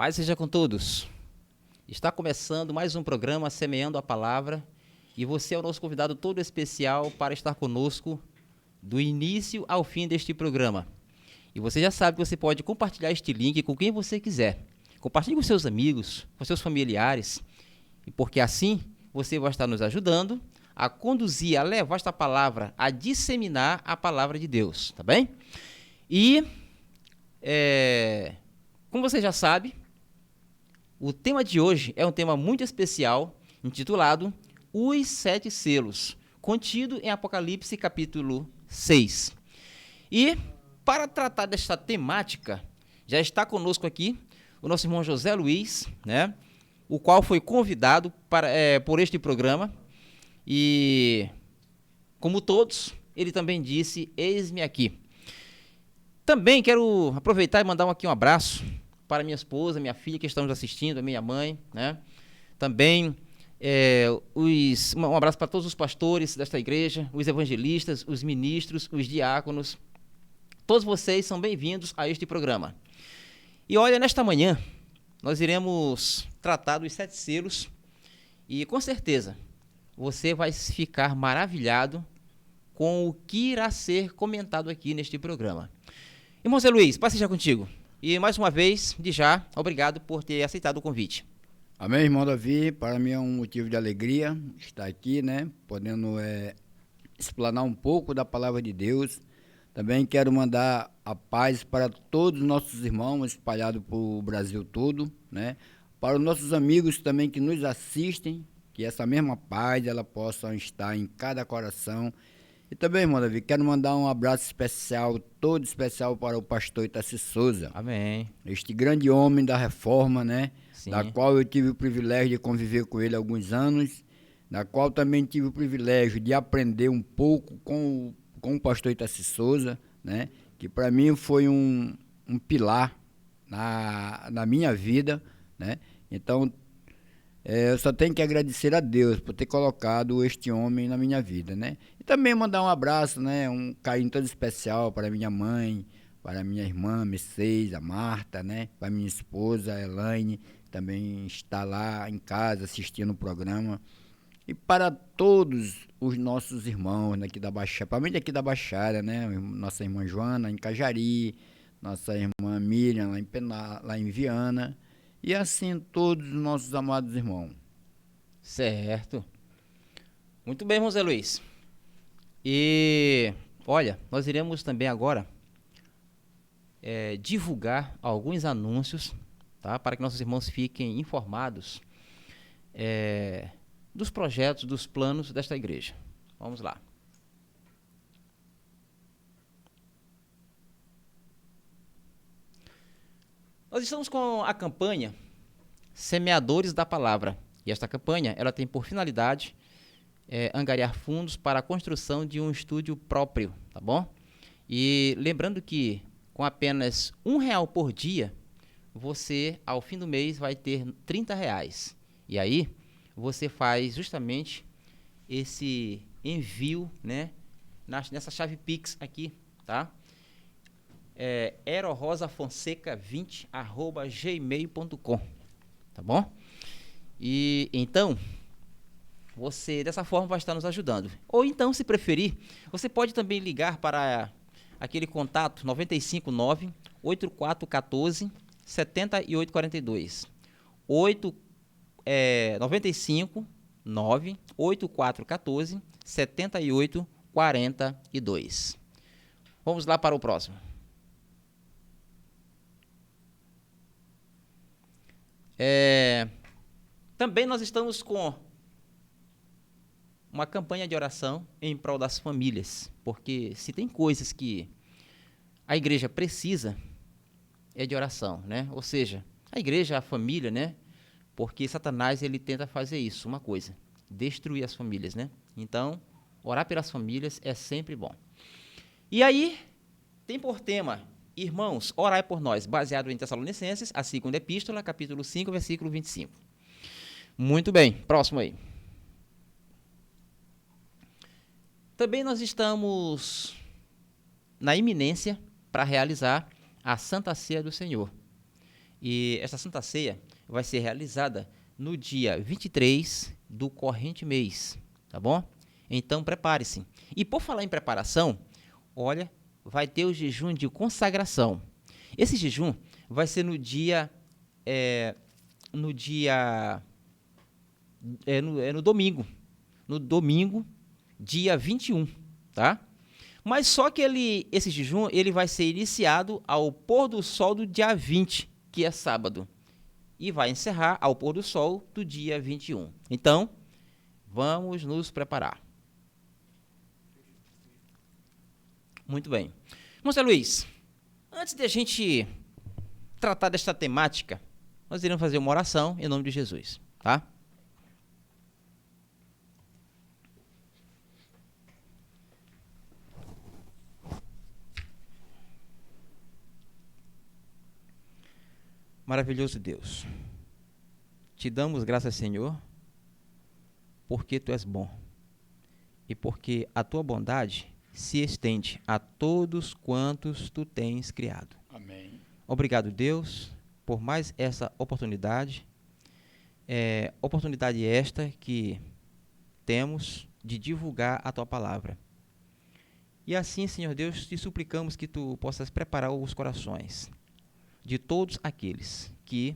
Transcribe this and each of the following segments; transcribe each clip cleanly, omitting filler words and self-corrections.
Paz seja com todos. Está começando mais um programa Semeando a Palavra e você é o nosso convidado todo especial para estar conosco do início ao fim deste programa. E você já sabe que você pode compartilhar este link com quem você quiser. Compartilhe com seus amigos, com seus familiares, porque assim você vai estar nos ajudando a conduzir, a levar esta palavra, a disseminar a palavra de Deus, tá bem? E, como você já sabe, o tema de hoje é um tema muito especial, intitulado Os Sete Selos, contido em Apocalipse capítulo 6. E, para tratar desta temática, já está conosco aqui o nosso irmão José Luiz, né, o qual foi convidado por este programa. E, como todos, ele também disse, eis-me aqui. Também quero aproveitar e mandar aqui um abraço para minha esposa, minha filha que estão nos assistindo, a minha mãe, né? Também um abraço para todos os pastores desta igreja, os evangelistas, os ministros, os diáconos. Todos vocês são bem-vindos a este programa. E olha, nesta manhã, nós iremos tratar dos 7 selos e, com certeza, você vai ficar maravilhado com o que irá ser comentado aqui neste programa. Irmão Zé Luiz, paz seja contigo. E, mais uma vez, de já, obrigado por ter aceitado o convite. Amém, irmão Davi. Para mim é um motivo de alegria estar aqui, né? Podendo explanar um pouco da palavra de Deus. Também quero mandar a paz para todos os nossos irmãos espalhados pelo Brasil todo, né? Para os nossos amigos também que nos assistem, que essa mesma paz ela possa estar em cada coração. E também, irmão Davi, quero mandar um abraço especial, todo especial para o pastor Itaci Souza. Amém. Este grande homem da reforma, né? Sim. Da qual eu tive o privilégio de conviver com ele há alguns anos, da qual também tive o privilégio de aprender um pouco com o pastor Itaci Souza, né? Que para mim foi um pilar na minha vida, né? Então, eu só tenho que agradecer a Deus por ter colocado este homem na minha vida, né? E também mandar um abraço, né? Um carinho todo especial para minha mãe, para minha irmã Mercedes, a Marta, né? Para minha esposa, a Elaine, também está lá em casa assistindo o programa. E para todos os nossos irmãos daqui da Baixada, principalmente aqui da Baixada, né? Nossa irmã Joana em Cajari, nossa irmã Miriam lá em Viana, e assim todos os nossos amados irmãos. Certo. Muito bem, irmão Zé Luiz. E, olha, nós iremos também agora divulgar alguns anúncios, tá? Para que nossos irmãos fiquem informados dos projetos, dos planos desta igreja. Vamos lá. Nós estamos com a campanha Semeadores da Palavra. E esta campanha ela tem por finalidade angariar fundos para a construção de um estúdio próprio, tá bom? E lembrando que com apenas R$1 por dia, você, ao fim do mês, vai ter R$30. E aí, você faz justamente esse envio, né, nessa chave Pix aqui, tá? erorosafonseca20@gmail.com, tá bom? E então, você dessa forma vai estar nos ajudando. Ou então, se preferir, você pode também ligar para aquele contato 959-8414-7842. 959-8414-7842. Vamos lá para o próximo. Também nós estamos com uma campanha de oração em prol das famílias, porque se tem coisas que a igreja precisa, é de oração, né? Ou seja, a igreja, a família, né? Porque Satanás, ele tenta fazer isso, uma coisa, destruir as famílias, né? Então, orar pelas famílias é sempre bom. E aí, tem por tema, irmãos, orai por nós, baseado em Tessalonicenses, a segunda epístola, capítulo 5, versículo 25. Muito bem, próximo aí. Também nós estamos na iminência para realizar a Santa Ceia do Senhor. E essa Santa Ceia vai ser realizada no dia 23 do corrente mês, tá bom? Então prepare-se. E por falar em preparação, olha, vai ter o jejum de consagração. Esse jejum vai ser no dia no domingo. No domingo, dia 21, tá? Mas só que esse jejum ele vai ser iniciado ao pôr do sol do dia 20, que é sábado. E vai encerrar ao pôr do sol do dia 21. Então, vamos nos preparar. Muito bem. José Luiz, antes de a gente tratar desta temática, nós iremos fazer uma oração em nome de Jesus, tá? Maravilhoso Deus, te damos graças, Senhor, porque Tu és bom e porque a Tua bondade se estende a todos quantos Tu tens criado. Amém. Obrigado, Deus, por mais essa oportunidade, oportunidade esta que temos de divulgar a Tua palavra. E assim, Senhor Deus, te suplicamos que Tu possas preparar os corações de todos aqueles que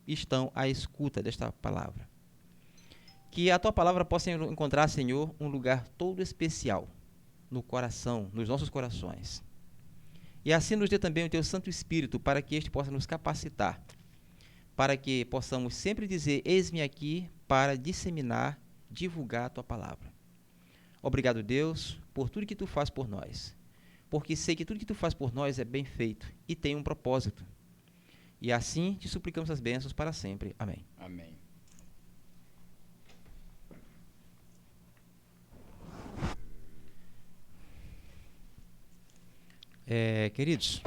estão à escuta desta palavra. Que a Tua palavra possa encontrar, Senhor, um lugar todo especial no coração, nos nossos corações. E assim nos dê também o Teu Santo Espírito para que este possa nos capacitar, para que possamos sempre dizer, eis-me aqui para disseminar, divulgar a Tua palavra. Obrigado, Deus, por tudo que Tu faz por nós. Porque sei que tudo que Tu faz por nós é bem feito e tem um propósito. E assim te suplicamos as bênçãos para sempre. Amém. Amém. Queridos,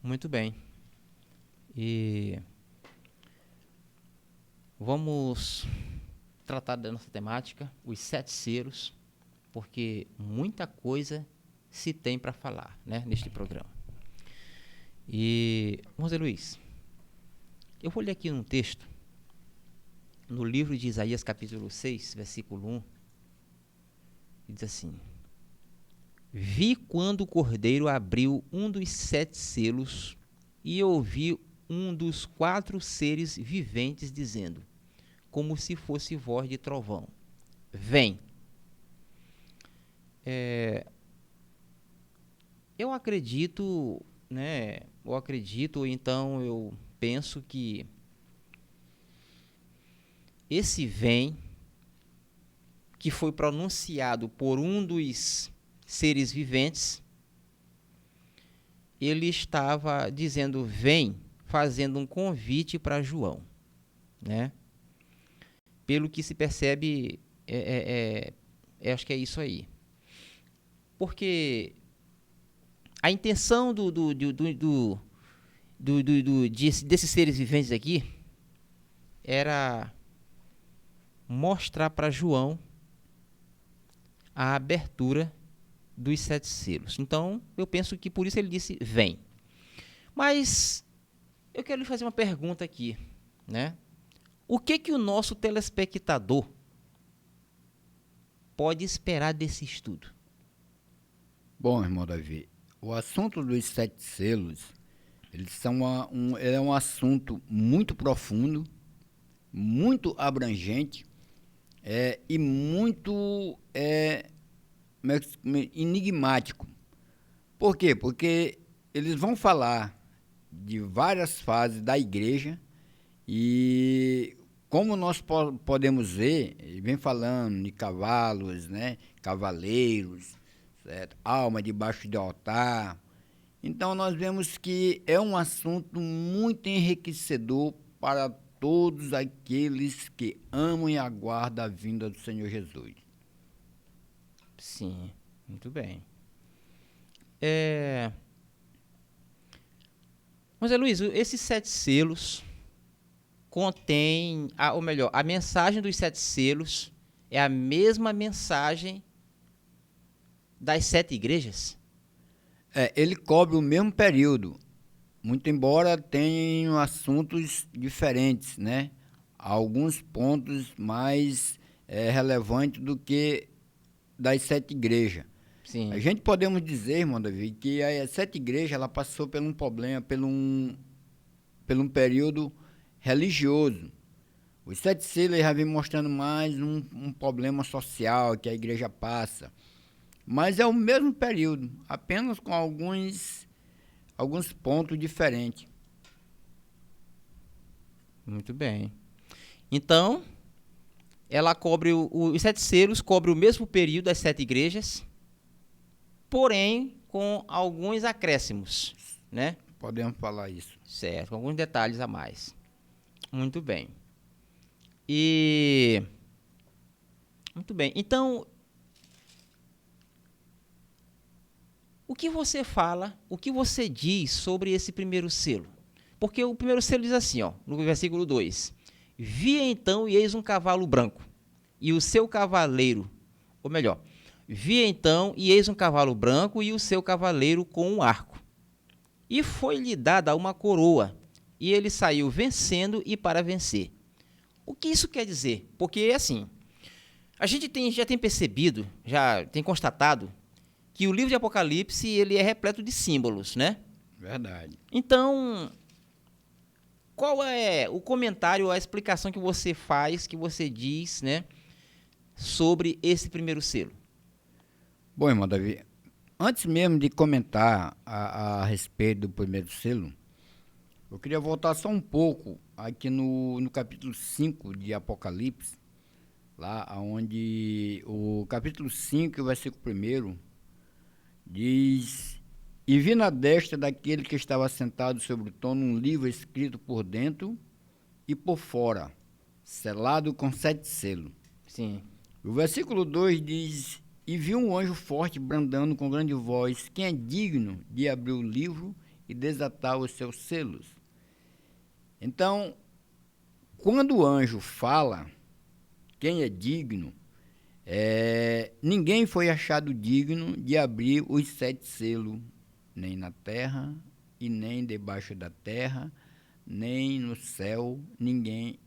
muito bem. E vamos tratar da nossa temática, os 7 selos, porque muita coisa se tem para falar, né, neste programa. E, José Luiz, eu vou ler aqui um texto, no livro de Isaías, capítulo 6, versículo 1, e diz assim: Vi quando o Cordeiro abriu um dos 7 selos, e ouvi um dos 4 seres viventes dizendo, como se fosse voz de trovão: Vem. Eu acredito, né? Então eu penso que esse vem, que foi pronunciado por um dos seres viventes, ele estava dizendo vem, fazendo um convite para João, né? Pelo que se percebe, acho que é isso aí. Porque a intenção desses seres viventes aqui era mostrar para João a abertura dos 7 selos. Então, eu penso que por isso ele disse vem. Mas eu quero lhe fazer uma pergunta aqui, né? O que o nosso telespectador pode esperar desse estudo? Bom, irmão Davi, o assunto dos 7 selos, ele é um assunto muito profundo, muito abrangente, e muito enigmático. Por quê? Porque eles vão falar de várias fases da igreja e, como nós podemos ver, ele vem falando de cavalos, né? Cavaleiros, certo? Alma debaixo de altar. Então nós vemos que é um assunto muito enriquecedor para todos aqueles que amam e aguardam a vinda do Senhor Jesus. Sim, muito bem. Mas, Luiz, esses 7 selos contém, ou melhor, a mensagem dos 7 selos é a mesma mensagem das 7 igrejas? Ele cobre o mesmo período. muito embora tenham assuntos diferentes, né? Alguns pontos mais relevantes do que das 7 igrejas. A Sim. gente podemos dizer, irmão Davi, que as 7 igrejas ela passou por um problema, por um período religioso. Os 7 selos já vem mostrando mais um problema social que a igreja passa. Mas é o mesmo período, apenas com alguns pontos diferentes. Muito bem. Então, ela cobre os 7 selos, cobre o mesmo período das 7 igrejas, porém com alguns acréscimos, né? Podemos falar isso. Certo, com alguns detalhes a mais. Muito bem. E muito bem. Então, o que você fala, o que você diz sobre esse primeiro selo? Porque o primeiro selo diz assim, ó, no versículo 2: Vi então e eis um cavalo branco, e o seu cavaleiro, ou melhor, vi então e eis um cavalo branco e o seu cavaleiro com um arco. E foi-lhe dada uma coroa, e ele saiu vencendo e para vencer. O que isso quer dizer? Porque, assim, a gente já tem percebido, já tem constatado, que o livro de Apocalipse ele é repleto de símbolos, né? Verdade. Então, qual é o comentário, a explicação que você faz, que você diz, né, sobre esse primeiro selo? Bom, irmão Davi, antes mesmo de comentar a respeito do primeiro selo, eu queria voltar só um pouco aqui no capítulo 5 de Apocalipse, lá onde o capítulo 5, o versículo 1, diz: E vi na destra daquele que estava sentado sobre o trono um livro escrito por dentro e por fora, selado com 7 selos. Sim. O versículo 2 diz: E vi um anjo forte brandando com grande voz: Quem é digno de abrir o livro e desatar os seus selos? Então, quando o anjo fala, quem é digno, ninguém foi achado digno de abrir os 7 selos, nem na terra, e nem debaixo da terra, nem no céu, ninguém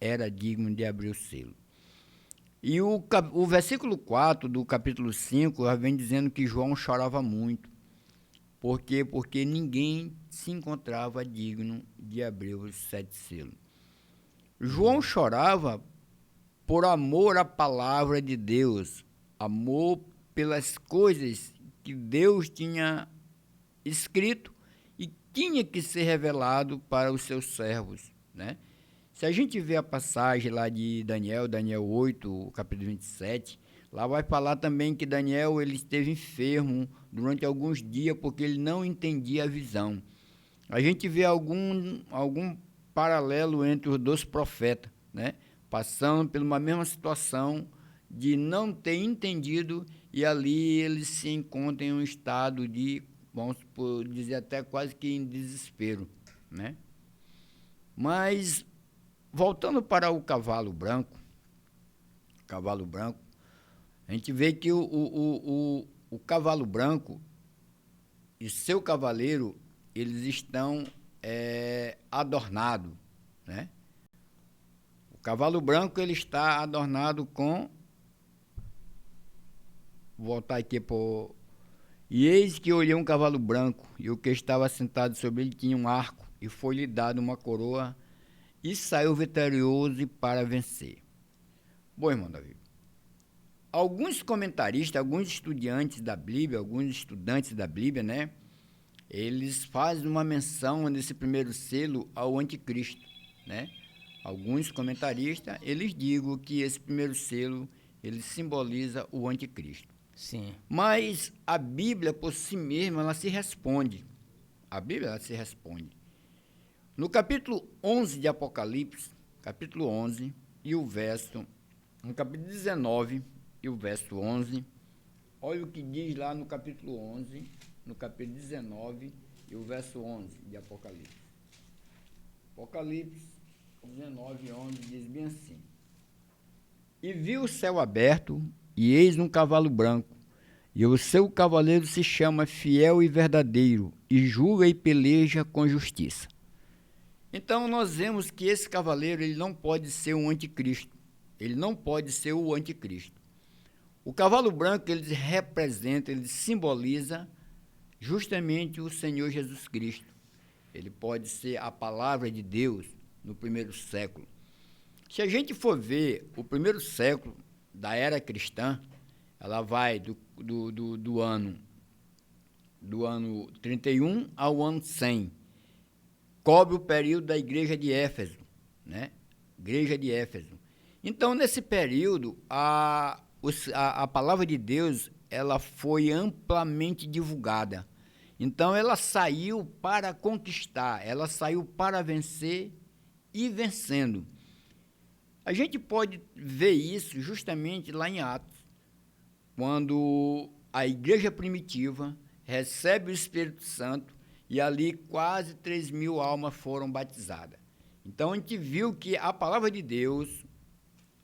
era digno de abrir o selo. E o versículo 4 do capítulo 5 já vem dizendo que João chorava muito. Por quê? Porque ninguém se encontrava digno de abrir os 7 selos. João chorava por amor à palavra de Deus, amor pelas coisas que Deus tinha escrito e tinha que ser revelado para os seus servos, né? Se a gente vê a passagem lá de Daniel 8, capítulo 27, lá vai falar também que Daniel ele esteve enfermo durante alguns dias porque ele não entendia a visão. A gente vê algum paralelo entre os 2 profetas, né? Passando por uma mesma situação de não ter entendido e ali eles se encontram em um estado de, vamos dizer até quase que em desespero, né? Mas voltando para o cavalo branco, a gente vê que o cavalo branco e seu cavaleiro, eles estão adornados, né? O cavalo branco, ele está adornado com... Vou voltar aqui para... E eis que olhei um cavalo branco, e o que estava sentado sobre ele tinha um arco, e foi-lhe dado uma coroa, e saiu vitorioso para vencer. Bom, irmão Davi, alguns comentaristas, alguns estudantes da Bíblia, né? Eles fazem uma menção nesse primeiro selo ao anticristo, né? Alguns comentaristas, eles digam que esse primeiro selo, ele simboliza o anticristo. Sim. Mas a Bíblia, por si mesma, ela se responde. A Bíblia, ela se responde. No capítulo 11 de Apocalipse, capítulo 11, e o verso... No capítulo 19 e o verso 11, olha o que diz lá no capítulo 11, no capítulo 19 e o verso 11 de Apocalipse. Apocalipse 19, 11 diz bem assim: E vi o céu aberto, e eis um cavalo branco, E o seu cavaleiro se chama Fiel e Verdadeiro, e julga e peleja com justiça. Então nós vemos que esse cavaleiro ele não pode ser um anticristo. Ele não pode ser o anticristo. O cavalo branco ele representa, ele simboliza justamente o Senhor Jesus Cristo. Ele pode ser a palavra de Deus no primeiro século. Se a gente for ver o primeiro século da era cristã, ela vai do ano 31 ao ano 100. Cobre o período da igreja de Éfeso, né? Igreja de Éfeso. Então, nesse período, a palavra de Deus ela foi amplamente divulgada. Então, ela saiu para conquistar, ela saiu para vencer e vencendo. A gente pode ver isso justamente lá em Atos, quando a igreja primitiva recebe o Espírito Santo e ali quase 3.000 almas foram batizadas. Então, a gente viu que a palavra de Deus,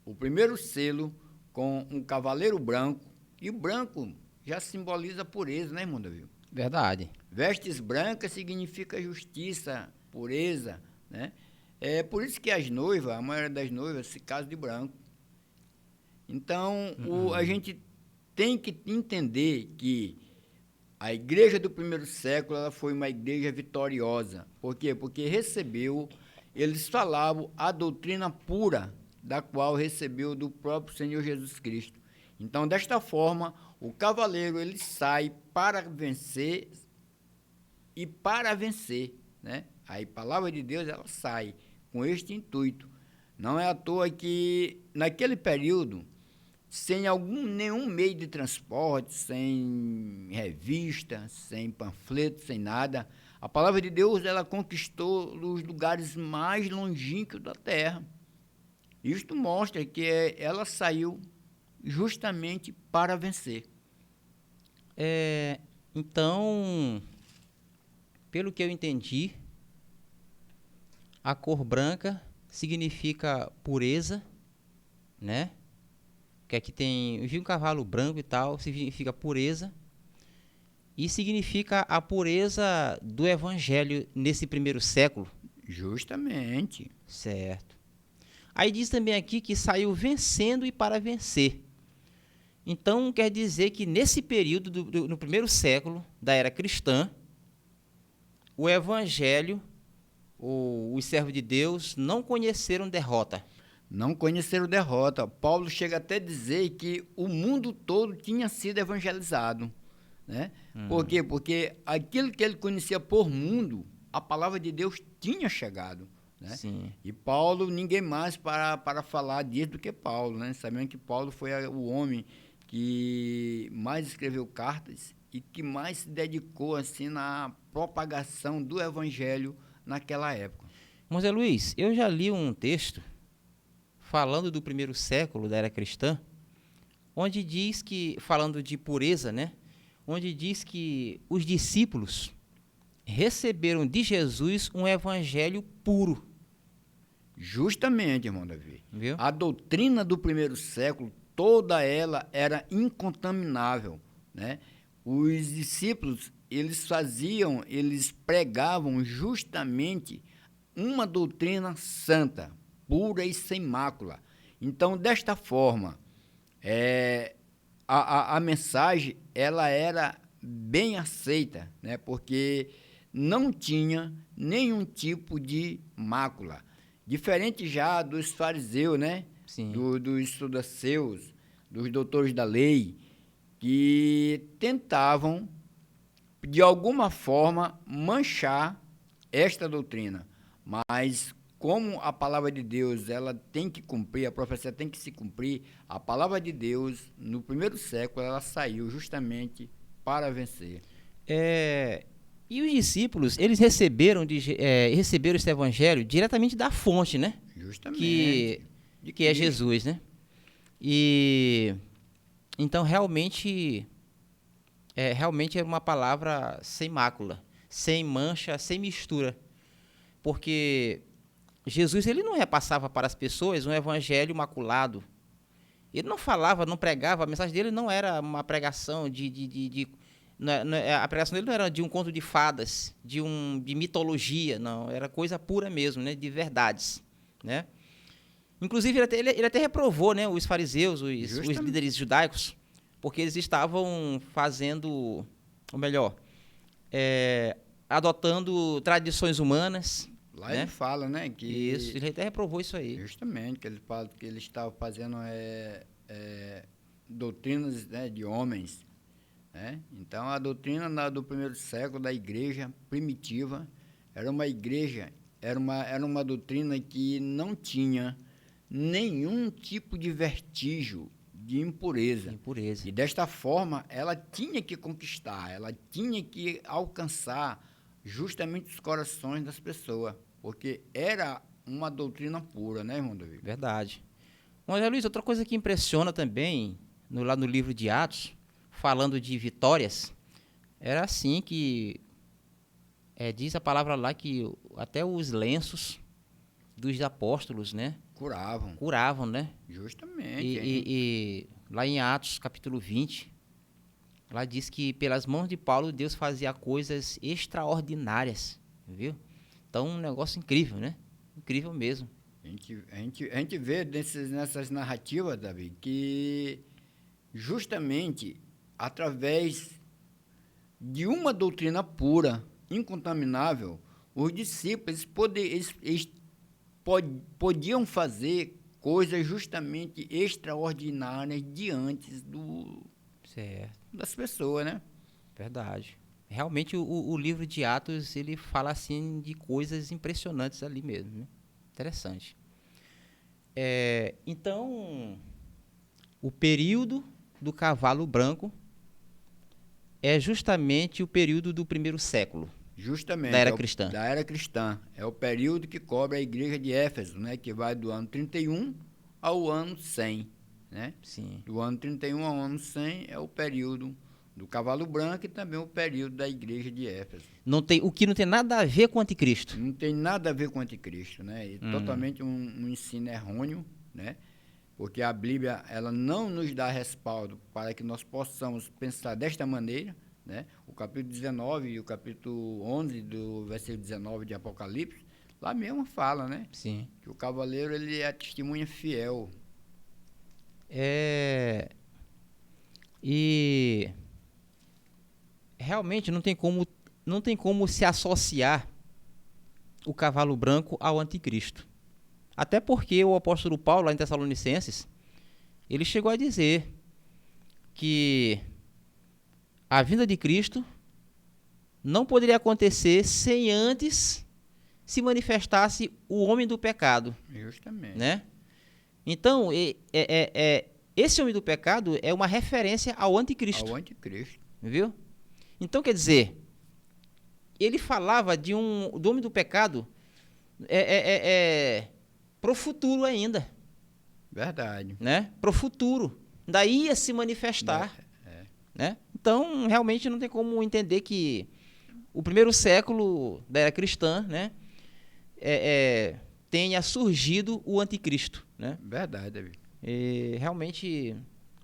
o primeiro selo com um cavaleiro branco, e o branco já simboliza pureza, né, irmão Davi? Verdade. Vestes brancas significa justiça, pureza, né? É por isso que as noivas, a maioria das noivas, se casam de branco. Então, a gente tem que entender que a igreja do primeiro século ela foi uma igreja vitoriosa. Por quê? Porque eles falavam a doutrina pura, da qual recebeu do próprio Senhor Jesus Cristo. Então, desta forma, o cavaleiro ele sai para vencer e para vencer, né? Aí, a palavra de Deus ela sai com este intuito. Não é à toa que, naquele período, sem nenhum meio de transporte, sem revista, sem panfleto, sem nada, a palavra de Deus ela conquistou os lugares mais longínquos da terra. Isto mostra que ela saiu justamente para vencer. Então, pelo que eu entendi, a cor branca significa pureza, né? Que aqui eu vi um cavalo branco e tal, significa pureza. E significa a pureza do evangelho nesse primeiro século. Justamente. Certo. Aí diz também aqui que saiu vencendo e para vencer. Então, quer dizer que nesse período, no primeiro século da era cristã, o evangelho, os servos de Deus, não conheceram derrota. Não conheceram derrota. Paulo chega até a dizer que o mundo todo tinha sido evangelizado, né? Por quê? Porque aquilo que ele conhecia por mundo, a palavra de Deus tinha chegado, né? Sim. E Paulo, ninguém mais para falar disso do que Paulo, né? Sabendo que Paulo foi o homem que mais escreveu cartas e que mais se dedicou assim na propagação do evangelho naquela época. Mas, Luiz, eu já li um texto falando do primeiro século da era cristã, onde diz que, falando de pureza, né? Onde diz que os discípulos receberam de Jesus um evangelho puro. Justamente, irmão Davi. Viu? A doutrina do primeiro século, toda ela era incontaminável, né? Os discípulos, eles pregavam justamente uma doutrina santa, pura e sem mácula. Então, desta forma, a mensagem ela era bem aceita, né? Porque não tinha nenhum tipo de mácula. Diferente já dos fariseus, né? Sim. Dos saduceus, dos doutores da lei, que tentavam, de alguma forma, manchar esta doutrina. Mas, como a palavra de Deus ela tem que cumprir, a profecia tem que se cumprir, a palavra de Deus, no primeiro século, ela saiu justamente para vencer. E os discípulos, eles receberam esse evangelho diretamente da fonte, né? Justamente. Que é Jesus, né? E então realmente é uma palavra sem mácula, sem mancha, sem mistura. Porque Jesus ele não repassava para as pessoas um evangelho maculado. Ele não falava, não pregava, a mensagem dele não era uma pregação a pregação dele não era de um conto de fadas, de mitologia, não, era coisa pura mesmo, né, de verdades, né? Inclusive, ele até reprovou, né, os fariseus, os líderes judaicos, porque eles estavam fazendo, ou melhor, adotando tradições humanas. Lá né? ele fala, né? Que isso, ele até reprovou isso aí. Justamente, que ele fala que ele estava fazendo doutrinas, né, de homens. Né? Então, a doutrina do primeiro século da igreja primitiva era uma igreja, era uma doutrina que não tinha nenhum tipo de vestígio de impureza. E desta forma, ela tinha que conquistar, ela tinha que alcançar justamente os corações das pessoas, porque era uma doutrina pura, né, irmão David? Verdade. Mas, Luiz, outra coisa que impressiona também, lá no livro de Atos, falando de vitórias, era assim que diz a palavra lá que até os lenços dos apóstolos, né? Curavam, né? Justamente. E lá em Atos, capítulo 20, lá diz que pelas mãos de Paulo, Deus fazia coisas extraordinárias, viu? Então, um negócio incrível, né? Incrível mesmo. A gente vê nessas narrativas, Davi, que justamente através de uma doutrina pura, incontaminável, os discípulos podiam fazer coisas justamente extraordinárias diante das pessoas, né? Verdade. Realmente o livro de Atos, ele fala assim de coisas impressionantes ali mesmo, né? Interessante. Então, o período do cavalo branco é justamente o período do primeiro século. Justamente. Da era cristã. Da era cristã. É o período que cobre a igreja de Éfeso, né? Que vai do ano 31 ao ano 100, né? Sim. Do ano 31 ao ano 100 é o período do cavalo branco e também o período da igreja de Éfeso. O que não tem nada a ver com o anticristo. Não tem nada a ver com o anticristo, né? É totalmente um ensino errôneo, né? Porque a Bíblia, ela não nos dá respaldo para que nós possamos pensar desta maneira, né? O capítulo 19 e o capítulo 11 do versículo 19 de Apocalipse, lá mesmo fala, né? Sim. Que o cavaleiro, ele é a testemunha fiel. E realmente não tem como se associar o cavalo branco ao anticristo. Até porque o apóstolo Paulo, lá em Tessalonicenses, ele chegou a dizer que a vinda de Cristo não poderia acontecer sem antes se manifestasse o homem do pecado. Justamente. Né? Então, esse homem do pecado é uma referência ao anticristo. Ao anticristo. Viu? Então, quer dizer, ele falava do homem do pecado pro futuro ainda. Verdade. Né? Pro futuro. Daí ia se manifestar. Né? Então, realmente não tem como entender que o primeiro século da era cristã, né, tenha surgido o anticristo. Né? Verdade, David. Realmente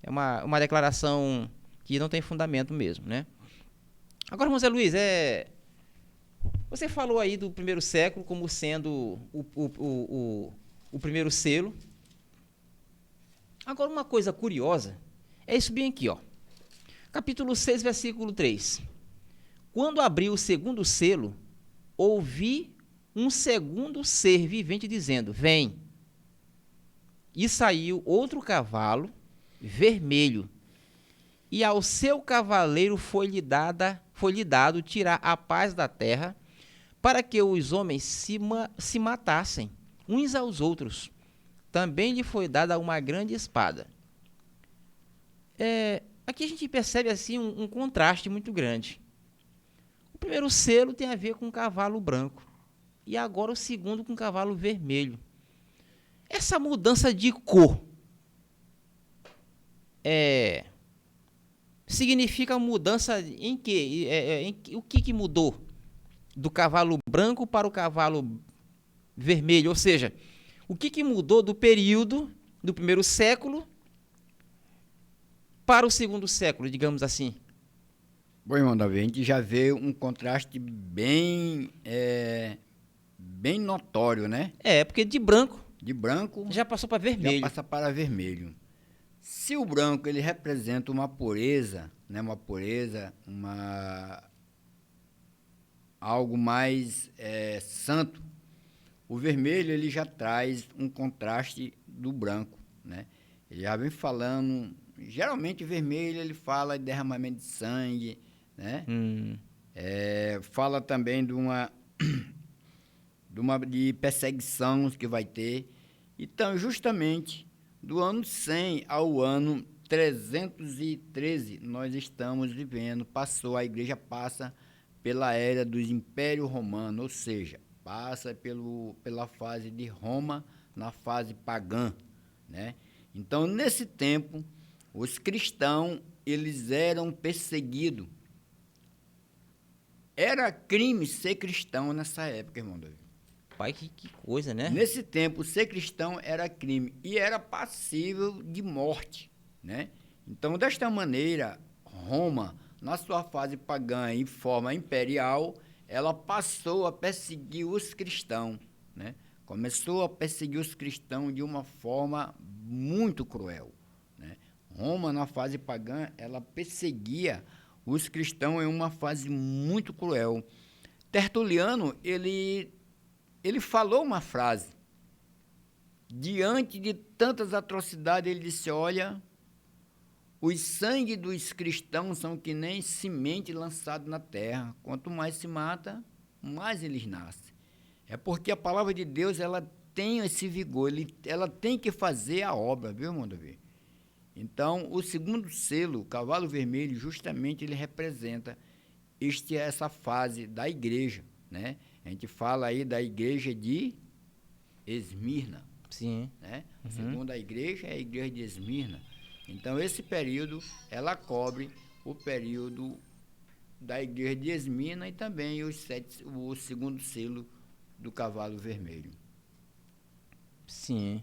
é uma declaração que não tem fundamento mesmo. Né? Agora, José Luiz, você falou aí do primeiro século como sendo o primeiro selo. Agora, uma coisa curiosa é isso bem aqui, ó. Capítulo 6, versículo 3. Quando abriu o segundo selo, ouvi um segundo ser vivente dizendo, vem. E saiu outro cavalo vermelho, e ao seu cavaleiro foi-lhe dado tirar a paz da terra, para que os homens se matassem uns aos outros. Também lhe foi dada uma grande espada. Aqui a gente percebe assim um contraste muito grande. O primeiro selo tem a ver com um cavalo branco, e agora o segundo com um cavalo vermelho. Essa mudança de cor significa mudança em quê? O que mudou do cavalo branco para o cavalo vermelho? Ou seja, o que mudou do período do primeiro século para o segundo século, digamos assim? Bom, irmão Davi, a gente já vê um contraste bem notório, né? Porque de branco De branco já passou para já vermelho. passa para vermelho. Se o branco ele representa uma pureza, né? Uma pureza, algo mais santo, o vermelho ele já traz um contraste do branco, né? Ele já vem falando, geralmente vermelho ele fala de derramamento de sangue, né? Fala também de perseguição que vai ter. Então, justamente, do ano 100 ao ano 313, nós estamos vivendo, a igreja passa pela era do Império Romano, ou seja, passa pela fase de Roma, na fase pagã, né? Então, nesse tempo, os cristãos, eles eram perseguidos. Era crime ser cristão nessa época, irmão Davi. Pai, que coisa, né? Nesse tempo, ser cristão era crime e era passível de morte, né? Então, desta maneira, Roma, na sua fase pagã e forma imperial, ela passou a perseguir os cristãos, né? Começou a perseguir os cristãos de uma forma muito cruel, né? Roma, na fase pagã, ela perseguia os cristãos em uma fase muito cruel. Tertuliano, ele falou uma frase. Diante de tantas atrocidades, ele disse, olha, os sangues dos cristãos são que nem semente lançada na terra. Quanto mais se mata, mais eles nascem. É porque a palavra de Deus, ela tem esse vigor, ela tem que fazer a obra, viu, irmão Davi? Então, o segundo selo, o cavalo vermelho, justamente ele representa essa fase da igreja, né? A gente fala aí da igreja de Esmirna. Sim. Né? A segunda igreja é a igreja de Esmirna. Então, esse período, ela cobre o período da igreja de Esmirna e também o segundo selo do cavalo vermelho. Sim.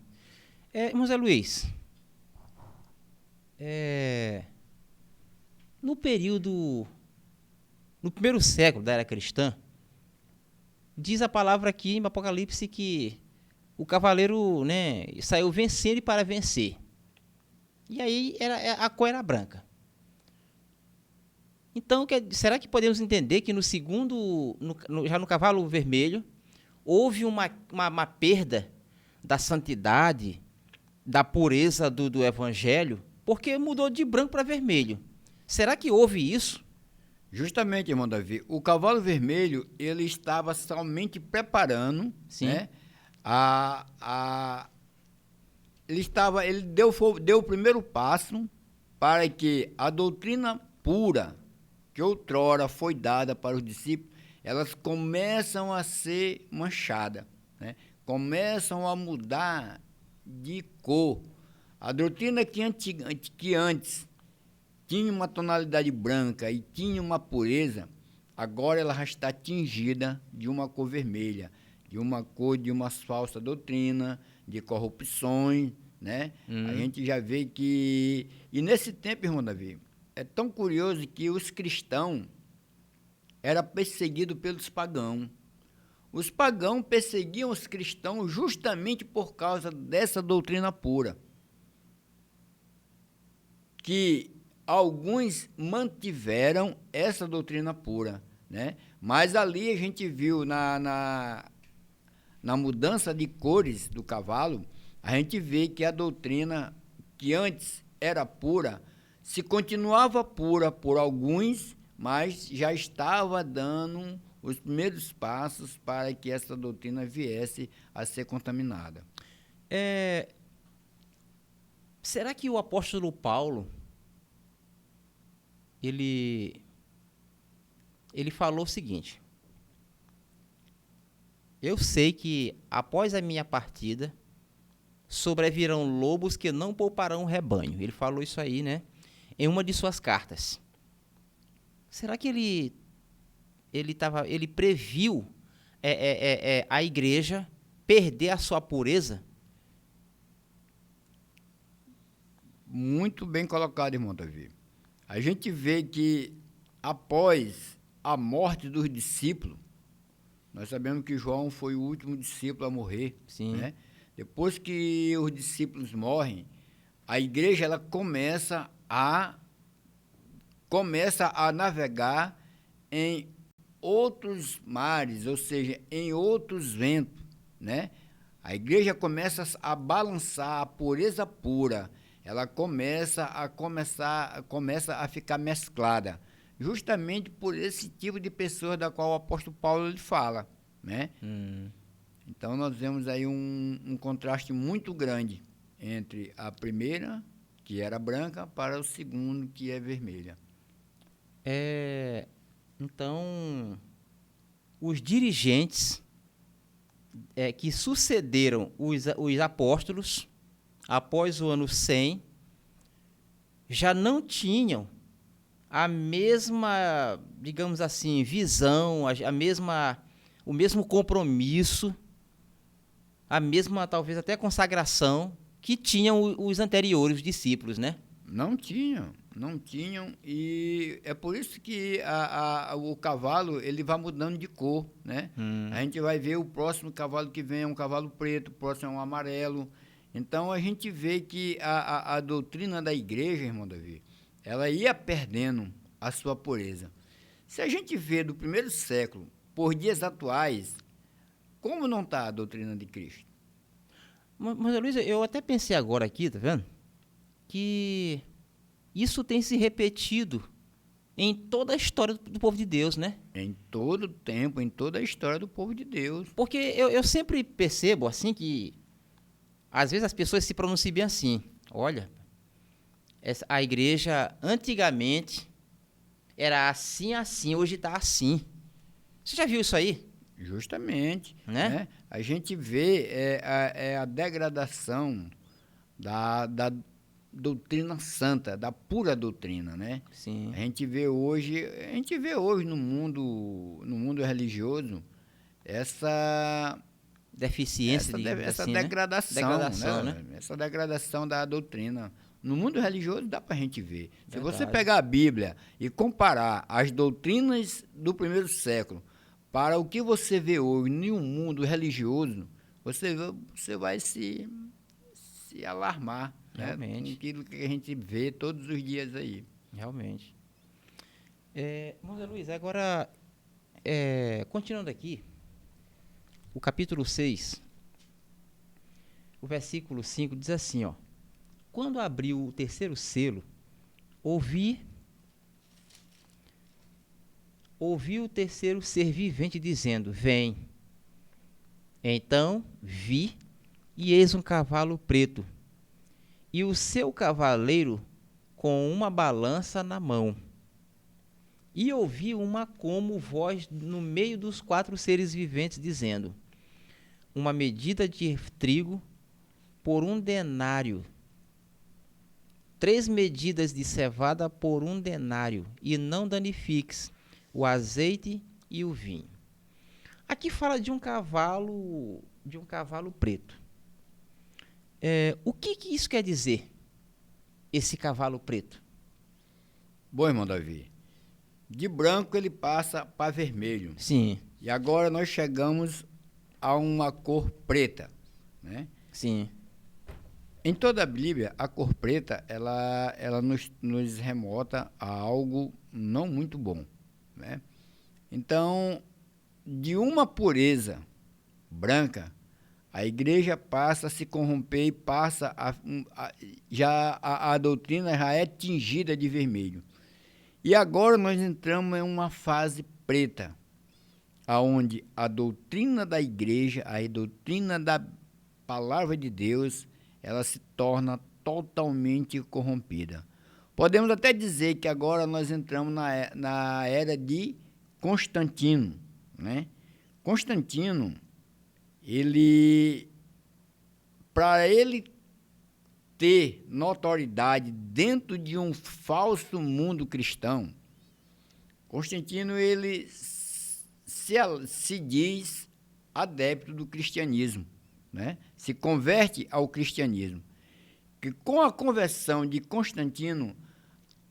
Irmão Zé Luiz, no primeiro século da era cristã, diz a palavra aqui em Apocalipse que o cavaleiro, né, saiu vencendo e para vencer. E aí a cor era branca. Então, será que podemos entender que já no cavalo vermelho, houve uma perda da santidade, da pureza do evangelho, porque mudou de branco para vermelho? Será que houve isso? Justamente, irmão Davi, o cavalo vermelho, ele estava somente preparando, Sim. né, ele deu o primeiro passo para que a doutrina pura, que outrora foi dada para os discípulos, elas começam a ser manchadas, né? Começam a mudar de cor. A doutrina que antes tinha uma tonalidade branca e tinha uma pureza, agora ela já está tingida de uma cor vermelha, de uma cor de uma falsa doutrina, de corrupções, né? A gente já vê que... E nesse tempo, irmão Davi, é tão curioso que os cristãos eram perseguidos pelos pagãos. Os pagãos perseguiam os cristãos justamente por causa dessa doutrina pura, que alguns mantiveram essa doutrina pura, né? Mas ali a gente viu na mudança de cores do cavalo, a gente vê que a doutrina que antes era pura, se continuava pura por alguns, mas já estava dando os primeiros passos para que essa doutrina viesse a ser contaminada. Será que o apóstolo Paulo ele falou o seguinte: eu sei que após a minha partida sobrevirão lobos que não pouparão o rebanho. Ele falou isso aí, né, em uma de suas cartas. Será que ele previu a igreja perder a sua pureza? Muito bem colocado, irmão Davi. A gente vê que após a morte dos discípulos, nós sabemos que João foi o último discípulo a morrer, Sim. né? Depois que os discípulos morrem, a igreja ela começa a navegar em outros mares, ou seja, em outros ventos, né? A igreja começa a balançar a pureza pura, ela começa a ficar mesclada, justamente por esse tipo de pessoa da qual o apóstolo Paulo ele fala, né? Então nós vemos aí um contraste muito grande entre a primeira, que era branca, para o segundo, que é vermelha. Então, os dirigentes que sucederam os apóstolos após o ano 100 já não tinham a mesma, digamos assim, visão, o mesmo compromisso, a mesma, talvez até consagração que tinham os anteriores discípulos, né? Não tinham, e é por isso que o cavalo ele vai mudando de cor, né? A gente vai ver o próximo cavalo que vem é um cavalo preto, o próximo é um amarelo. Então a gente vê que a doutrina da igreja, irmão Davi, ela ia perdendo a sua pureza. Se a gente vê do primeiro século por dias atuais, como não está a doutrina de Cristo? Mas, Luiz, eu até pensei agora aqui, tá vendo? Que isso tem se repetido em toda a história do povo de Deus, né? Em todo o tempo, em toda a história do povo de Deus. Porque eu sempre percebo, assim, que às vezes as pessoas se pronunciam bem assim. Olha, a igreja antigamente era assim, hoje está assim. Você já viu isso aí? Justamente. Né? A gente vê a degradação da doutrina santa, da pura doutrina, né? Sim. A gente vê hoje no mundo religioso essa Deficiência, digamos essa assim, degradação, né? Essa degradação da doutrina. No mundo religioso dá para a gente ver. Se você Verdade. pegar a Bíblia e comparar as doutrinas do primeiro século para o que você vê hoje no mundo religioso, você vai se alarmar, Realmente. né? Com aquilo que a gente vê todos os dias aí. Realmente. Moisés Luiz, agora, continuando aqui, o capítulo 6, o versículo 5 diz assim, ó: quando abriu o terceiro selo, ouvi o terceiro ser vivente dizendo: vem. Então vi, e eis um cavalo preto, e o seu cavaleiro com uma balança na mão. E ouvi uma como voz no meio dos quatro seres viventes, dizendo: uma medida de trigo por 1 denário, 3 medidas de cevada por 1 denário, e não danifiques o azeite e o vinho. Aqui fala de um cavalo preto. O que isso quer dizer, esse cavalo preto? Bom, irmão Davi, de branco ele passa para vermelho. Sim. E agora nós chegamos a uma cor preta, né? Sim. Em toda a Bíblia, a cor preta, ela nos remota a algo não muito bom, né? Então, de uma pureza branca, a igreja passa a se corromper e passa a doutrina já é tingida de vermelho. E agora nós entramos em uma fase preta, aonde a doutrina da igreja, a doutrina da palavra de Deus, ela se torna totalmente corrompida. Podemos até dizer que agora nós entramos na era de Constantino, né? Constantino, para ele ter notoriedade dentro de um falso mundo cristão, Constantino ele se diz adepto do cristianismo, né? Se converte ao cristianismo. que com a conversão de Constantino,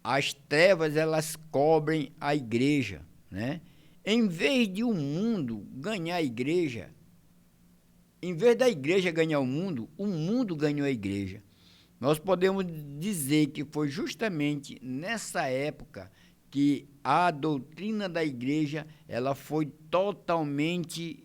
as trevas elas cobrem a igreja, né? Em vez de o mundo ganhar a igreja, em vez da igreja ganhar o mundo ganhou a igreja. Nós podemos dizer que foi justamente nessa época que a doutrina da igreja ela foi totalmente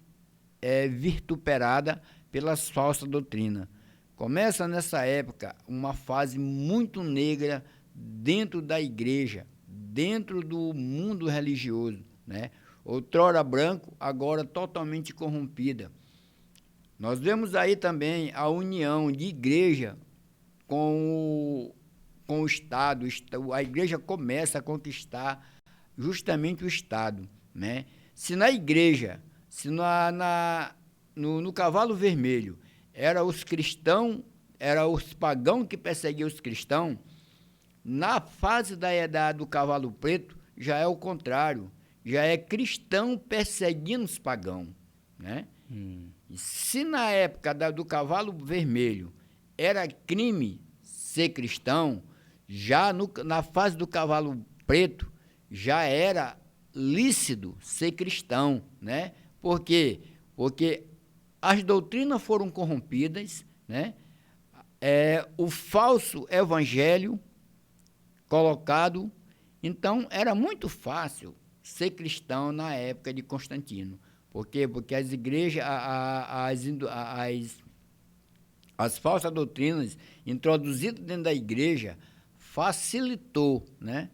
vituperada pelas falsas doutrinas. Começa nessa época uma fase muito negra dentro da igreja, dentro do mundo religioso, né? Outrora branco, agora totalmente corrompida. Nós vemos aí também a união de igreja com o Estado. A igreja começa a conquistar justamente o Estado, né? Se na igreja, no cavalo vermelho, era os cristãos, era os pagãos que perseguiam os cristãos, na fase do cavalo preto já é o contrário, já é cristão perseguindo os pagãos, né? Se na época do cavalo vermelho era crime ser cristão, já na fase do cavalo preto já era lícito ser cristão, né? Por quê? Porque as doutrinas foram corrompidas, né? O falso evangelho colocado, então era muito fácil ser cristão na época de Constantino. Por quê? Porque as igrejas, as falsas doutrinas introduzidas dentro da igreja facilitou, né?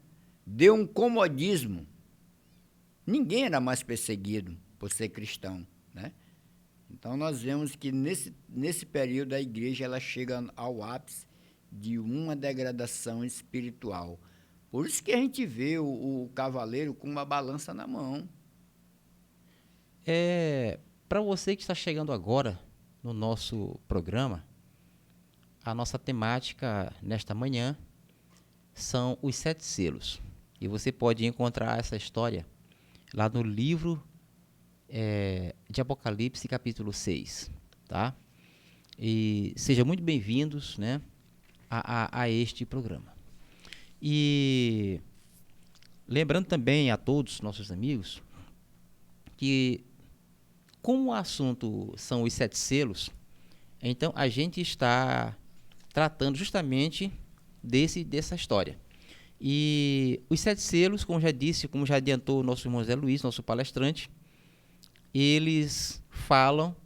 Deu um comodismo. Ninguém era mais perseguido por ser cristão, né? Então nós vemos que nesse período a igreja ela chega ao ápice de uma degradação espiritual. Por isso que a gente vê o cavaleiro com uma balança na mão. Para você que está chegando agora no nosso programa, a nossa temática nesta manhã são os 7 selos. E você pode encontrar essa história lá no livro de Apocalipse, capítulo 6. Tá? E sejam muito bem-vindos, né, a este programa. E lembrando também a todos nossos amigos que, como o assunto são os 7 selos, então a gente está tratando justamente dessa história. E os 7 selos, como já disse, como já adiantou o nosso irmão Zé Luiz, nosso palestrante, eles falam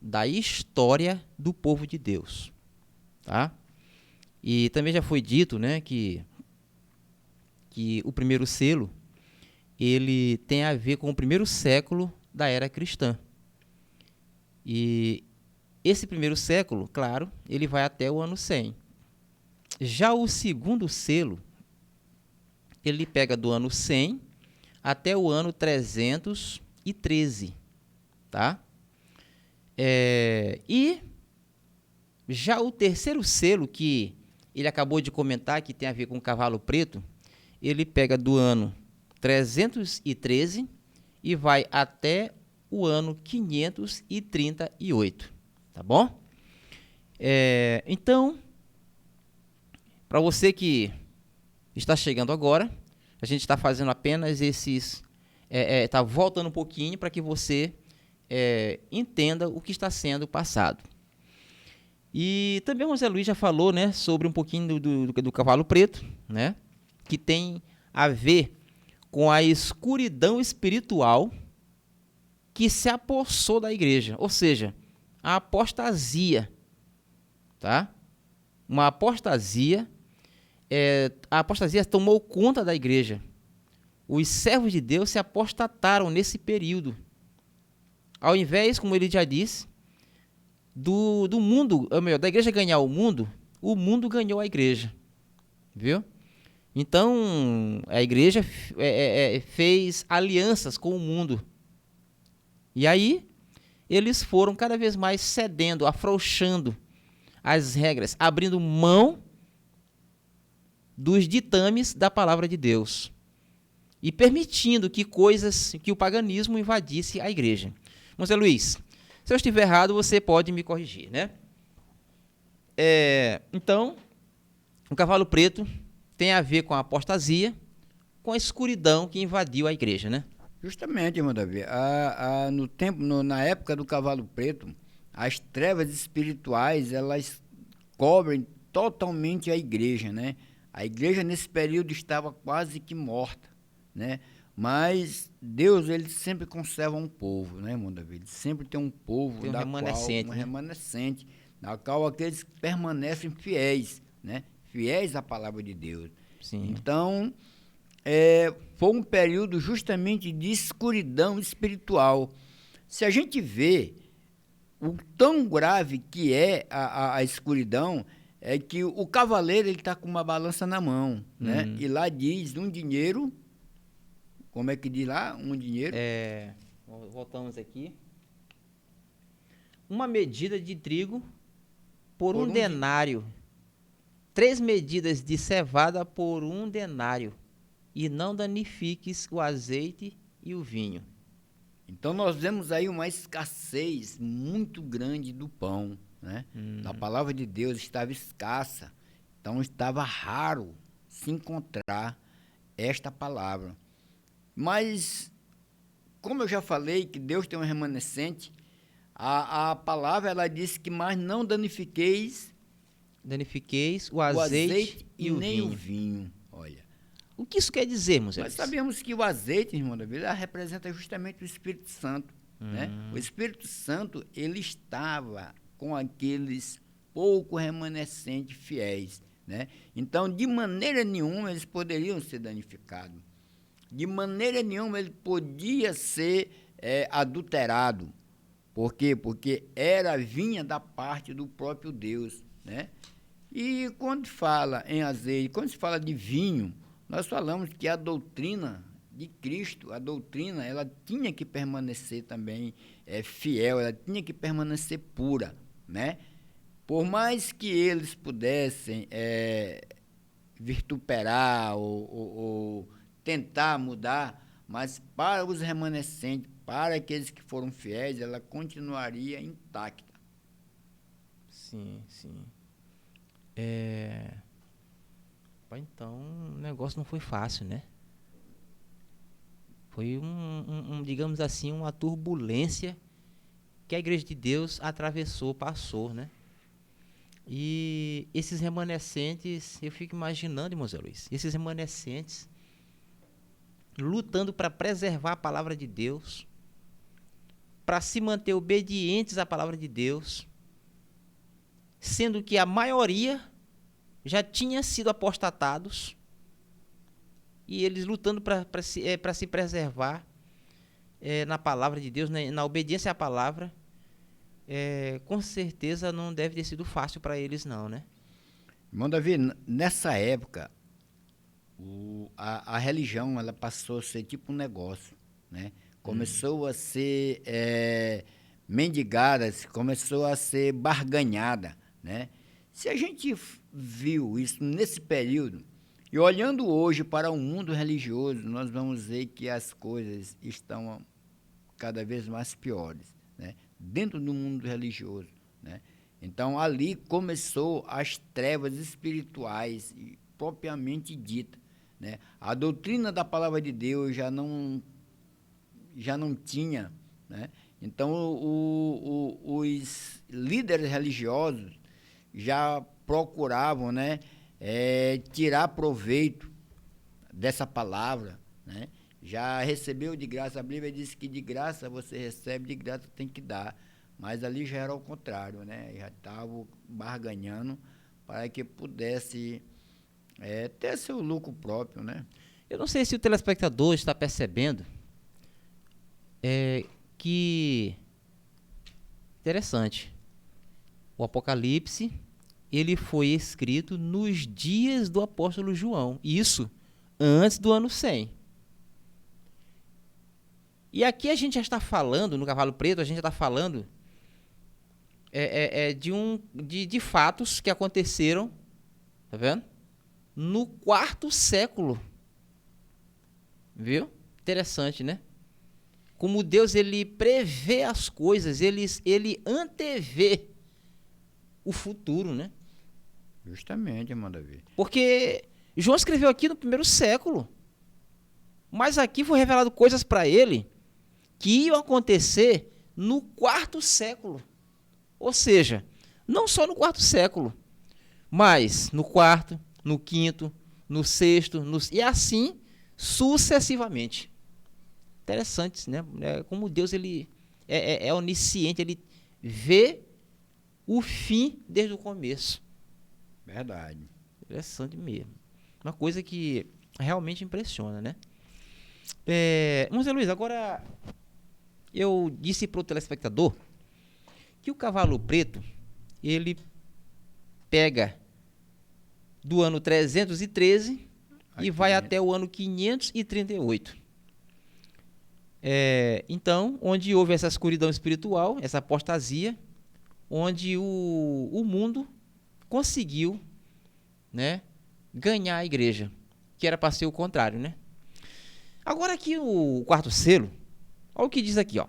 da história do povo de Deus, tá? E também já foi dito, né, que o primeiro selo ele tem a ver com o primeiro século da era cristã. E esse primeiro século, claro, ele vai até o ano 100. Já o segundo selo, ele pega do ano 100 até o ano 313, tá? E já o terceiro selo, que ele acabou de comentar, que tem a ver com o cavalo preto, ele pega do ano 313 e vai até o ano 538, tá bom? Então, para você que está chegando agora, a gente está fazendo apenas está voltando um pouquinho para que você entenda o que está sendo passado. E também o José Luiz já falou, né, sobre um pouquinho do cavalo preto, né, que tem a ver com a escuridão espiritual que se apossou da igreja, ou seja, a apostasia, tá? Uma apostasia, a apostasia tomou conta da igreja. Os servos de Deus se apostataram nesse período. Ao invés, como ele já disse, do mundo, ou melhor, da igreja ganhar o mundo ganhou a igreja, viu? Então, a igreja fez alianças com o mundo. E aí, eles foram cada vez mais cedendo, afrouxando as regras, abrindo mão dos ditames da palavra de Deus e permitindo que o paganismo invadisse a igreja. José Luiz, se eu estiver errado, você pode me corrigir, né? Então, O cavalo preto tem a ver com a apostasia, com a escuridão que invadiu a igreja, né? Justamente, irmão Davi. Na época do cavalo preto, as trevas espirituais, elas cobrem totalmente a igreja, né? A igreja nesse período estava quase que morta, né? Mas Deus, ele sempre conserva um povo, né, irmão Davi? Ele sempre tem um povo, Tem um remanescente, um né? remanescente, na qual aqueles que permanecem fiéis, né? Fiéis à palavra de Deus. Sim. Então, foi um período justamente de escuridão espiritual. Se a gente vê o tão grave que é a escuridão, é que o cavaleiro está com uma balança na mão, né? E lá diz um dinheiro, como é que diz lá? Um dinheiro? Voltamos aqui. Uma medida de trigo por um denário. 3 medidas de cevada por um denário. E não danifiques o azeite e o vinho. Então nós vemos aí uma escassez muito grande do pão, né? A palavra de Deus estava escassa, então estava raro se encontrar esta palavra. Mas, como eu já falei que Deus tem um remanescente, a palavra ela diz que mais não danifiqueis o azeite e nem o o vinho. Olha. O que isso quer dizer, Moisés? Nós sabemos que o azeite, irmão da vida, representa justamente o Espírito Santo, né? O Espírito Santo, ele estava com aqueles pouco remanescentes fiéis, né? Então, de maneira nenhuma, eles poderiam ser danificados. De maneira nenhuma, ele podia ser adulterado. Por quê? Porque vinha da parte do próprio Deus, né? E quando fala em azeite, quando se fala de vinho, nós falamos que a doutrina de Cristo, a doutrina, ela tinha que permanecer também fiel, ela tinha que permanecer pura, né? Por mais que eles pudessem vituperar ou tentar mudar, mas para os remanescentes, para aqueles que foram fiéis, ela continuaria intacta. Sim, sim. Então, o negócio não foi fácil, né? Foi digamos assim, uma turbulência que a Igreja de Deus atravessou, passou, né? E esses remanescentes, eu fico imaginando, irmão Zé Luiz, esses remanescentes lutando para preservar a palavra de Deus, para se manter obedientes à palavra de Deus, sendo que a maioria já tinha sido apostatados e eles lutando para se preservar na palavra de Deus, na obediência à palavra, com certeza não deve ter sido fácil para eles não, né? Irmão Davi, nessa época, a religião ela passou a ser tipo um negócio, né? Começou a ser mendigada, começou a ser barganhada, né? Se a gente viu isso nesse período, e olhando hoje para o mundo religioso, nós vamos ver que as coisas estão cada vez mais piores, né? Dentro do mundo religioso, né? Então, ali começou as trevas espirituais, propriamente dita, né? A doutrina da palavra de Deus já não tinha, né? Então, os líderes religiosos já procuravam, né, tirar proveito dessa palavra, né? Já recebeu de graça, a Bíblia diz que de graça você recebe, de graça tem que dar, mas ali já era o contrário, né? Já estavam barganhando para que pudesse ter seu lucro próprio, né? Eu não sei se o telespectador está percebendo que interessante, o Apocalipse ele foi escrito nos dias do apóstolo João, isso antes do ano 100. E aqui a gente já está falando, no Cavalo Preto, a gente já está falando de fatos que aconteceram, tá vendo? No 4º século. Viu? Interessante, né? Como Deus ele prevê as coisas, ele antevê o futuro, né? Justamente, irmão Davi. Porque João escreveu aqui no 1º século. Mas aqui foi revelado coisas para ele que iam acontecer no 4º século. Ou seja, não só no 4º século, mas no 4º, no 5º, no 6º, e assim sucessivamente. Interessante, né? Como Deus ele é onisciente, ele vê o fim desde o começo. Verdade. Interessante mesmo. Uma coisa que realmente impressiona, né? Zé Luiz, agora eu disse para o telespectador que o cavalo preto, ele pega do ano 313 e vai até o ano 538. Então, onde houve essa escuridão espiritual, essa apostasia, onde o mundo conseguiu, né, ganhar a igreja, que era para ser o contrário, né? Agora aqui o 4º selo, olha o que diz aqui, ó.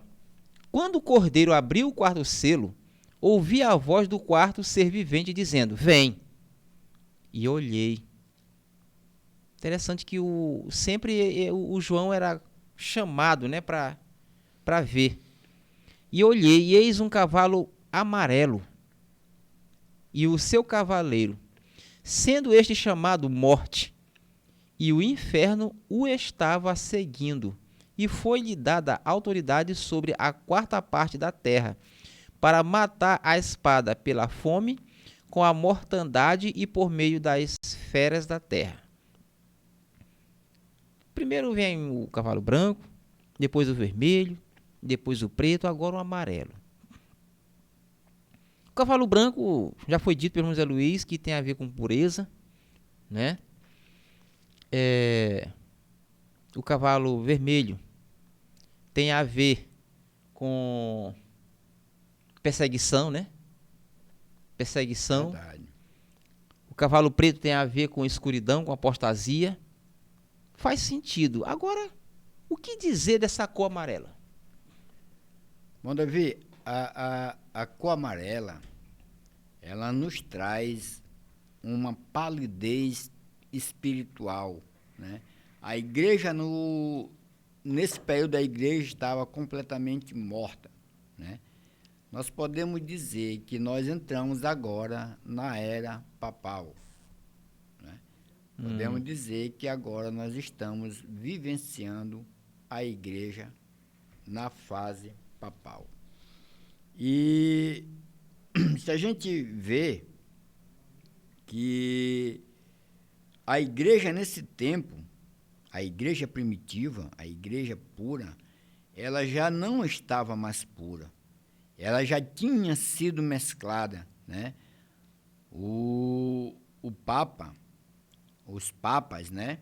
Quando o cordeiro abriu o 4º selo, ouvi a voz do 4º ser vivente dizendo: vem. E olhei. Interessante que sempre o João era chamado, né, para ver. E olhei, e eis um cavalo amarelo, e o seu cavaleiro, sendo este chamado Morte, e o inferno o estava seguindo, e foi-lhe dada autoridade sobre a 4ª parte da terra, para matar a espada pela fome, com a mortandade e por meio das feras da terra. Primeiro vem o cavalo branco, depois o vermelho, depois o preto, agora o amarelo. O cavalo branco, já foi dito pelo Zé Luiz, que tem a ver com pureza, né? O cavalo vermelho tem a ver com perseguição, né? Perseguição. Verdade. O cavalo preto tem a ver com escuridão, com apostasia. Faz sentido. Agora, o que dizer dessa cor amarela? Bom, Davi, a cor amarela, ela nos traz uma palidez espiritual, né? A igreja, nesse período, a igreja estava completamente morta, né? Nós podemos dizer que nós entramos agora na era papal, né? Podemos dizer que agora nós estamos vivenciando a igreja na fase papal. E se a gente vê que a igreja nesse tempo, a igreja primitiva, a igreja pura, ela já não estava mais pura. Ela já tinha sido mesclada, né? O Papa, os papas, né,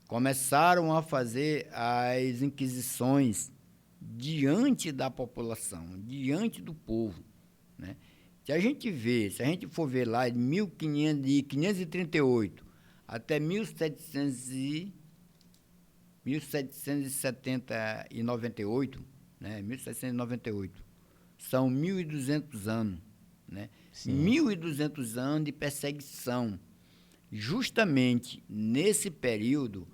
começaram a fazer as inquisições diante da população, diante do povo, né? Se a gente for ver lá de 1538 até 1798, né, 1798, são 1.200 anos, né? 1.200 anos de perseguição. Justamente nesse período,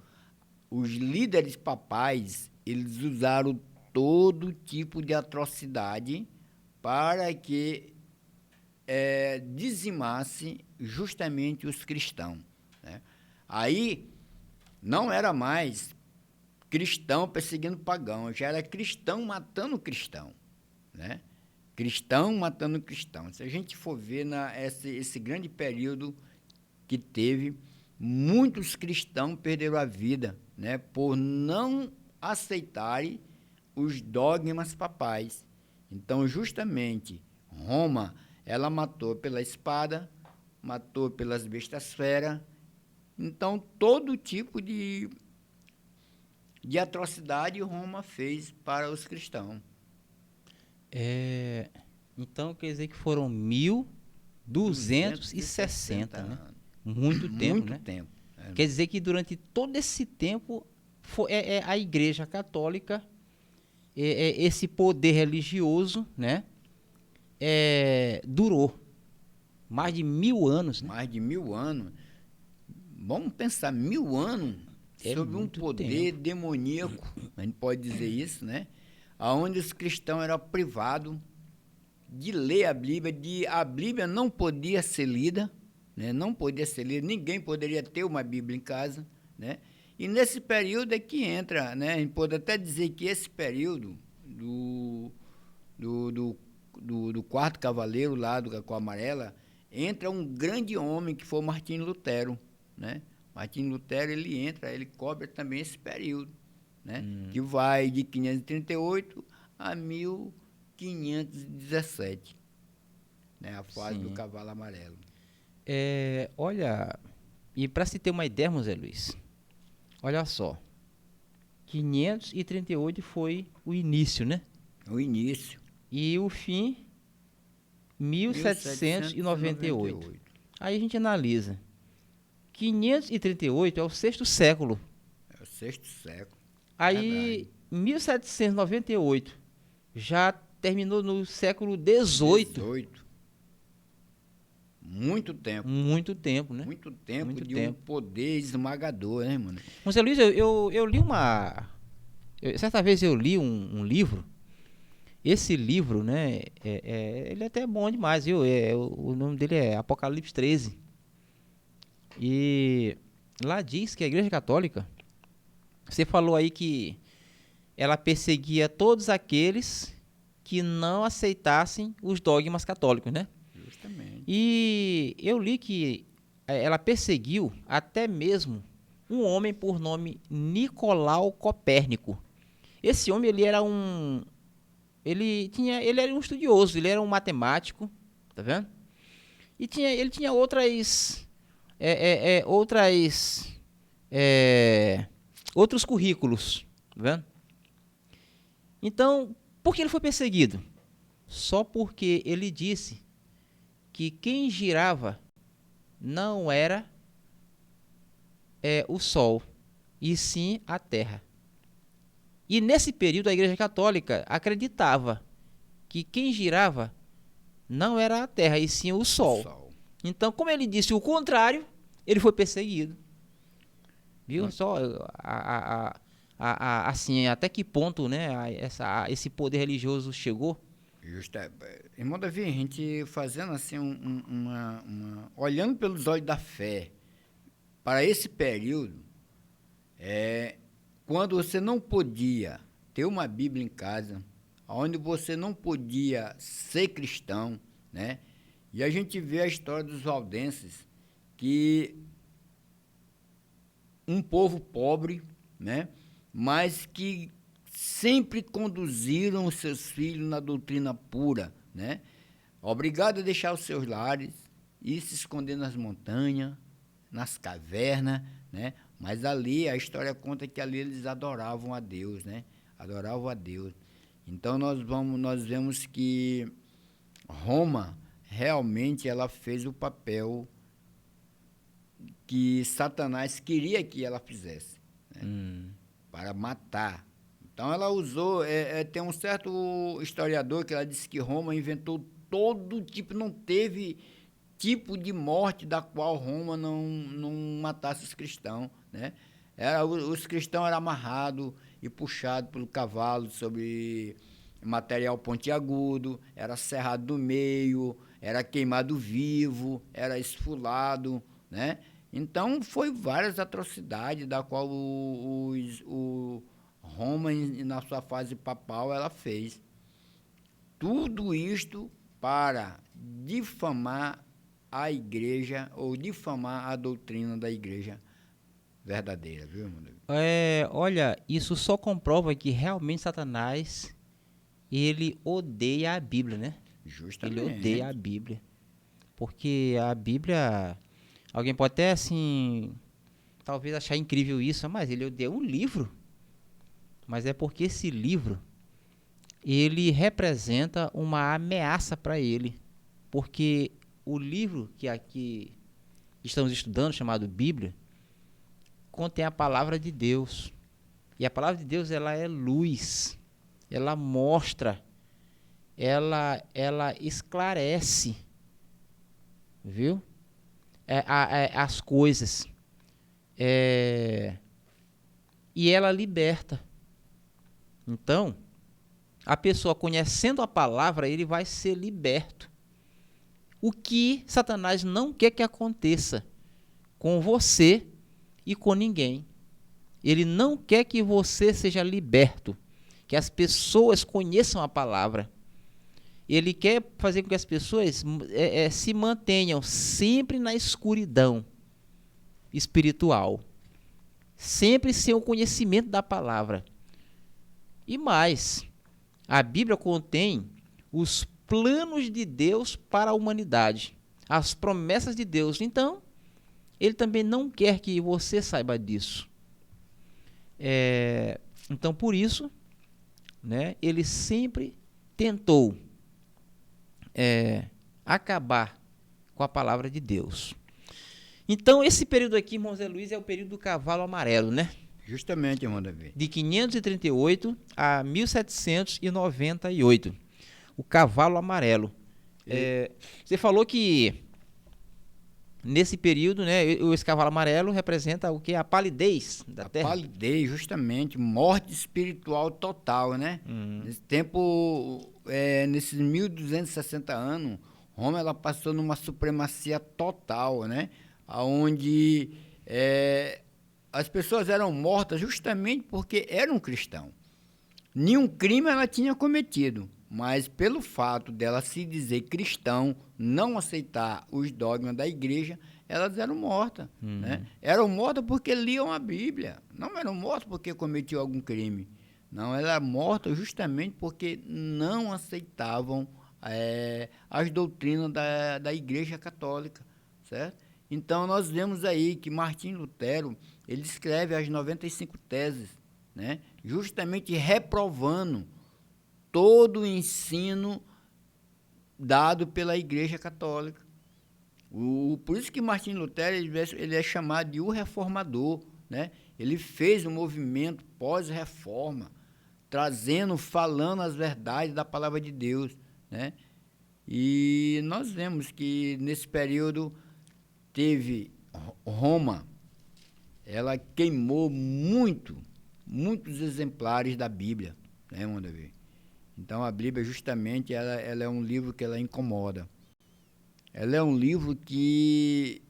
os líderes papais, eles usaram todo tipo de atrocidade para que dizimasse justamente os cristãos, né? Aí não era mais cristão perseguindo pagão, já era cristão matando cristão, né? Cristão matando cristão. Se a gente for ver esse grande período que teve, muitos cristãos perderam a vida, né, por não aceitarem os dogmas papais. Então, justamente, Roma, ela matou pela espada, matou pelas bestas feras. Então, todo tipo de atrocidade Roma fez para os cristãos. Então, quer dizer que foram 1.260, né? Muito tempo, Muito né? tempo. Quer dizer que durante todo esse tempo, a Igreja Católica, esse poder religioso, né, durou. Mais de 1000 anos, né? Mais de 1000 anos. Vamos pensar, 1000 anos sobre um poder demoníaco, a gente pode dizer isso, né? Onde os cristãos eram privados de ler a Bíblia não podia ser lida, né? Não podia ser lida, ninguém poderia ter uma Bíblia em casa, né? E nesse período é que entra, né? A gente pode até dizer que esse período do quarto cavaleiro lá do Cacau Amarela, entra um grande homem que foi Martinho Lutero, né? Martinho Lutero, ele cobre também esse período, né? Que vai de 538 a 1517, né? A fase do cavalo amarelo. Olha, e para se ter uma ideia, irmão Zé Luiz, olha só, 538 foi o início, né? O início. E o fim, 1798. Aí a gente analisa. 538 é o sexto século. É o sexto século. Aí, 1798 já terminou no século XVIII. Muito tempo. Muito tempo, né? Muito tempo Muito de tempo. um poder esmagador, né, mano? José Luiz, eu li certa vez eu li um livro. Esse livro, né, ele é até bom demais, viu? O nome dele é Apocalipse 13. E lá diz que a Igreja Católica, você falou aí que ela perseguia todos aqueles que não aceitassem os dogmas católicos, né? Justamente. E eu li que ela perseguiu até mesmo um homem por nome Nicolau Copérnico. Esse homem, ele era um estudioso, ele era um matemático, tá vendo? E ele tinha outros currículos, tá vendo? Então, por que ele foi perseguido? Só porque ele disse que quem girava não era o Sol, e sim a Terra. E nesse período a Igreja Católica acreditava que quem girava não era a Terra, e sim o Sol. Então, como ele disse o contrário, ele foi perseguido. Viu? Só assim, até que ponto, né, esse poder religioso chegou? Justo. Irmão Davi, a gente fazendo assim olhando pelos olhos da fé para esse período, quando você não podia ter uma Bíblia em casa, onde você não podia ser cristão, né? E a gente vê a história dos valdenses, que um povo pobre, né? Mas que sempre conduziram os seus filhos na doutrina pura, né? Obrigado a deixar os seus lares e se esconder nas montanhas, nas cavernas, né? Mas ali, a história conta que ali eles adoravam a Deus, né? Adoravam a Deus. Então nós vemos que Roma realmente ela fez o papel que Satanás queria que ela fizesse, né? Para matar. Então ela usou, tem um certo historiador que ela disse que Roma inventou todo tipo, não teve tipo de morte da qual Roma não matasse os cristãos, né? Os cristãos eram amarrados e puxados pelo cavalo sobre material pontiagudo, era serrado do meio, era queimado vivo, era esfolado, né? Então, foi várias atrocidades da qual o Roma, na sua fase papal, ela fez. Tudo isto para difamar a igreja ou difamar a doutrina da igreja verdadeira, viu, irmão? Olha, isso só comprova que realmente Satanás, ele odeia a Bíblia, né? Justamente. Ele odeia a Bíblia. Porque a Bíblia, alguém pode até assim, talvez achar incrível isso, mas ele odeia um livro. Mas é porque esse livro, ele representa uma ameaça para ele. Porque o livro que aqui estamos estudando, chamado Bíblia, contém a palavra de Deus. E a palavra de Deus, ela é luz. Ela mostra, ela esclarece viu? As coisas. E ela liberta. Então, a pessoa conhecendo a palavra, ele vai ser liberto. O que Satanás não quer que aconteça com você e com ninguém. Ele não quer que você seja liberto, que as pessoas conheçam a palavra. Ele quer fazer com que as pessoas se mantenham sempre na escuridão espiritual, sempre sem o conhecimento da palavra. E mais, a Bíblia contém os planos de Deus para a humanidade, as promessas de Deus. Então, ele também não quer que você saiba disso. Então, por isso, né, ele sempre tentou acabar com a palavra de Deus. Então, esse período aqui, irmão Zé Luiz, é o período do cavalo amarelo, né? Justamente, irmão Davi. De 538 a 1798. O cavalo amarelo. Você falou que nesse período, né, esse cavalo amarelo representa o que? A palidez da terra. A palidez, justamente, morte espiritual total, né? Nesse tempo, nesses 1260 anos, Roma ela passou numa supremacia total, né? Onde as pessoas eram mortas justamente porque eram cristãos. Nenhum crime ela tinha cometido, mas pelo fato dela se dizer cristão, não aceitar os dogmas da igreja, elas eram mortas. Né? Eram mortas porque liam a Bíblia, não eram mortas porque cometiam algum crime. Não, eram mortas justamente porque não aceitavam as doutrinas da igreja católica, certo? Então, nós vemos aí que Martim Lutero, ele escreve as 95 teses, né? Justamente reprovando todo o ensino dado pela Igreja Católica. Por isso que Martim Lutero ele é chamado de o reformador, né? Ele fez um movimento pós-reforma, falando as verdades da palavra de Deus, né? E nós vemos que nesse período teve Roma, ela queimou muitos exemplares da Bíblia, né, irmão Davi? Então a Bíblia justamente ela é um livro que ela incomoda. Ela é um livro que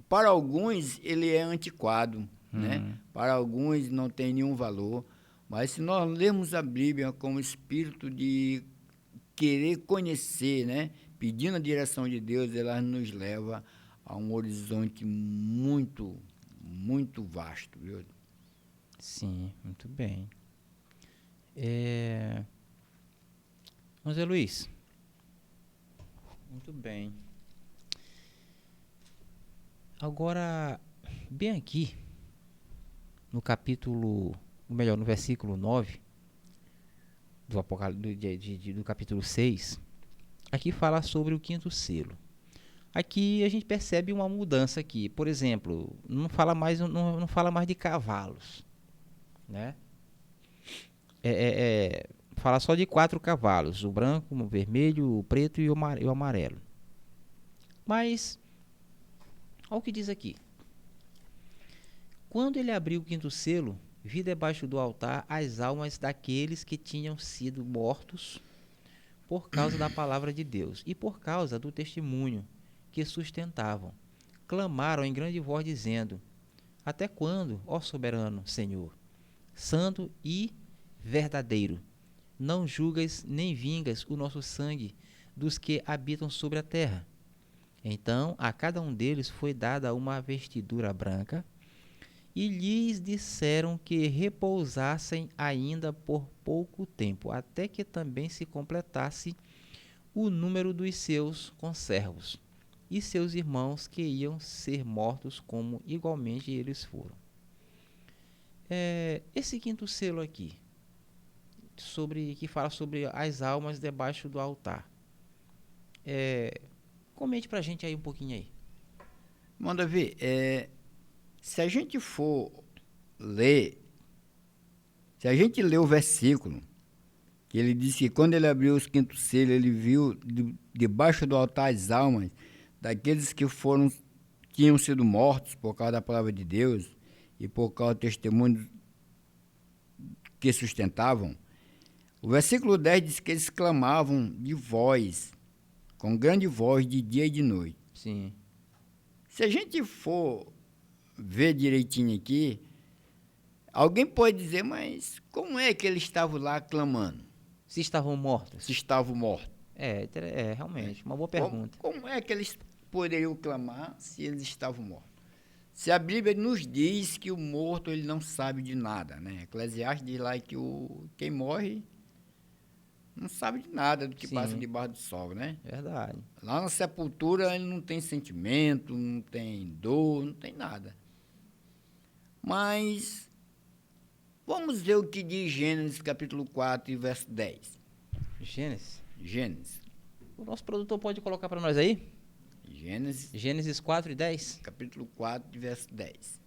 para alguns ele é antiquado, né? Para alguns não tem nenhum valor, mas se nós lermos a Bíblia com o espírito de querer conhecer, né, pedindo a direção de Deus, ela nos leva a um horizonte muito vasto, viu? Sim, muito bem. José Luiz, muito bem. Agora, bem aqui, no versículo 9 do Apocalipse, do capítulo 6, aqui fala sobre o quinto selo. Aqui a gente percebe uma mudança aqui. Por exemplo, não fala mais de cavalos, né? Fala só de 4 cavalos: o branco, o vermelho, o preto e o amarelo. Mas olha o que diz aqui. Quando ele abriu o quinto selo, vi debaixo do altar as almas daqueles que tinham sido mortos por causa da palavra de Deus e por causa do testemunho que sustentavam. Clamaram em grande voz, dizendo: até quando, ó soberano Senhor, santo e verdadeiro, não julgas nem vingas o nosso sangue dos que habitam sobre a terra? Então a cada um deles foi dada uma vestidura branca, e lhes disseram que repousassem ainda por pouco tempo, até que também se completasse o número dos seus conservos e seus irmãos que iam ser mortos como igualmente eles foram. Esse quinto selo aqui, que fala sobre as almas debaixo do altar. Comente pra gente aí um pouquinho aí. Manda ver, se a gente ler o versículo, que ele disse que quando ele abriu os quintos selos, ele viu debaixo do altar as almas daqueles que tinham sido mortos por causa da palavra de Deus e por causa do testemunho que sustentavam, o versículo 10 diz que eles clamavam de voz, com grande voz, de dia e de noite. Sim. Se a gente for ver direitinho aqui, alguém pode dizer, mas como é que eles estavam lá clamando? Se estavam mortos? Se estavam mortos. É realmente, uma boa pergunta. Como é que eles poderiam clamar se eles estavam mortos? Se a Bíblia nos diz que o morto ele não sabe de nada, né? Eclesiastes diz lá que quem morre não sabe de nada do que Sim. passa debaixo do sol, né? Verdade. Lá na sepultura ele não tem sentimento, não tem dor, não tem nada. Mas vamos ver o que diz Gênesis capítulo 4 e verso 10. Gênesis. O nosso produtor pode colocar para nós aí? Gênesis 4 e 10. capítulo 4 e verso 10.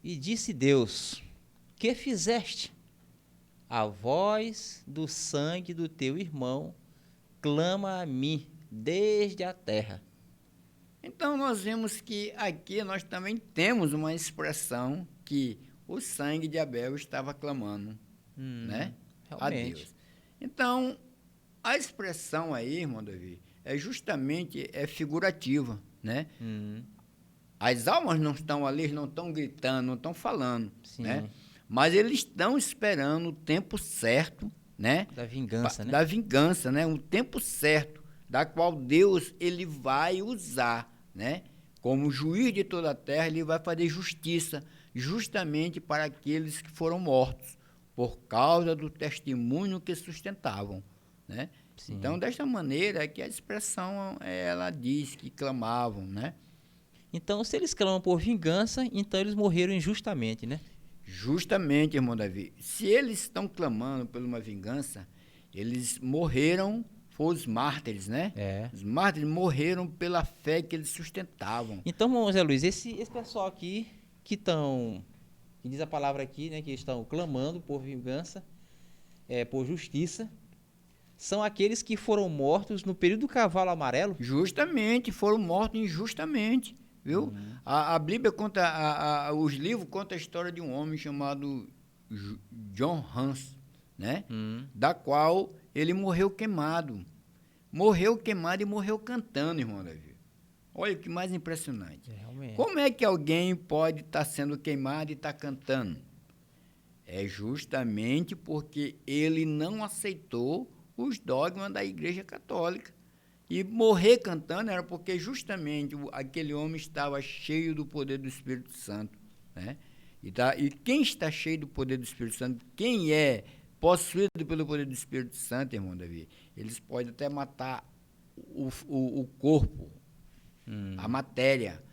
E disse Deus: que fizeste? A voz do sangue do teu irmão clama a mim desde a terra. Então nós vemos que aqui nós também temos uma expressão que o sangue de Abel estava clamando, né, a Deus. Então, a expressão aí, irmão Davi, é figurativa, né? As almas não estão ali, não estão gritando, não estão falando, né? Mas eles estão esperando o tempo certo, né? Da vingança, né? Da vingança, né? Um tempo certo, da qual Deus ele vai usar, né? Como juiz de toda a terra, ele vai fazer justiça justamente para aqueles que foram mortos por causa do testemunho que sustentavam, né? Sim. Então, desta maneira é que a expressão ela diz que clamavam, né? Então, se eles clamam por vingança, então eles morreram injustamente, né? Justamente, irmão Davi. Se eles estão clamando por uma vingança, eles morreram, foram os mártires, né? Os mártires morreram pela fé que eles sustentavam. Então, irmão Zé Luiz, esse pessoal aqui que diz a palavra aqui, né, que estão clamando por vingança, por justiça, são aqueles que foram mortos no período do cavalo amarelo? Justamente, foram mortos injustamente, viu? A Bíblia conta, os livros contam a história de um homem chamado John Hans, né? Da qual ele morreu queimado. Morreu queimado e morreu cantando, irmão Davi. Olha que mais impressionante. Realmente. Como é que alguém pode estar sendo queimado e estar cantando? É justamente porque ele não aceitou os dogmas da Igreja Católica. E morrer cantando era porque justamente aquele homem estava cheio do poder do Espírito Santo, né? E quem está cheio do poder do Espírito Santo, quem é possuído pelo poder do Espírito Santo, irmão Davi, eles podem até matar o corpo, a matéria,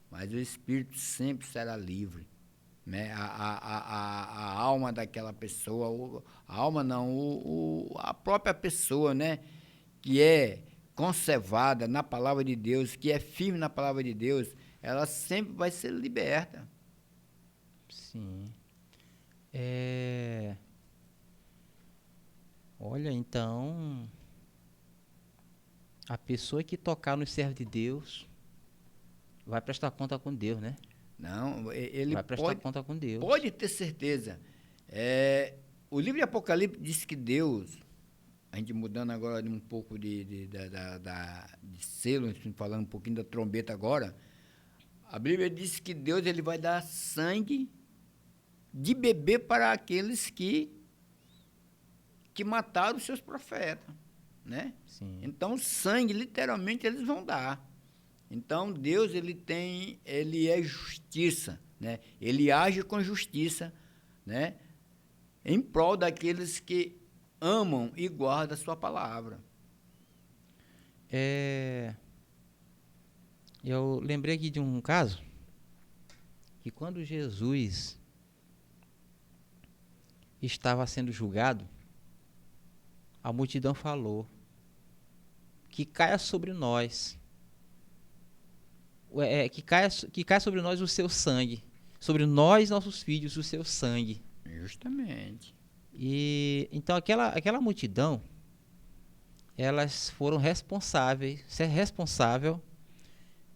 mas o Espírito sempre será livre, né? A alma daquela pessoa, a alma não, a própria pessoa, né? Que é conservada na palavra de Deus, que é firme na palavra de Deus, ela sempre vai ser liberta. Sim. Olha, então, a pessoa que tocar no servo de Deus vai prestar conta com Deus, né? Não, ele vai prestar conta com Deus. Pode ter certeza. O livro de Apocalipse diz que Deus, a gente mudando agora um pouco de selo, falando um pouquinho da trombeta agora, a Bíblia diz que Deus ele vai dar sangue de beber para aqueles que mataram os seus profetas, né? Sim. Então, sangue, literalmente, eles vão dar. Então, Deus, ele é justiça, né? Ele age com justiça, né? Em prol daqueles que amam e guardam a sua palavra. Eu lembrei aqui de um caso que quando Jesus estava sendo julgado, a multidão falou que caia sobre nós, que caia sobre nós o seu sangue, sobre nós, nossos filhos, o seu sangue. Justamente. E então aquela multidão, elas foram responsável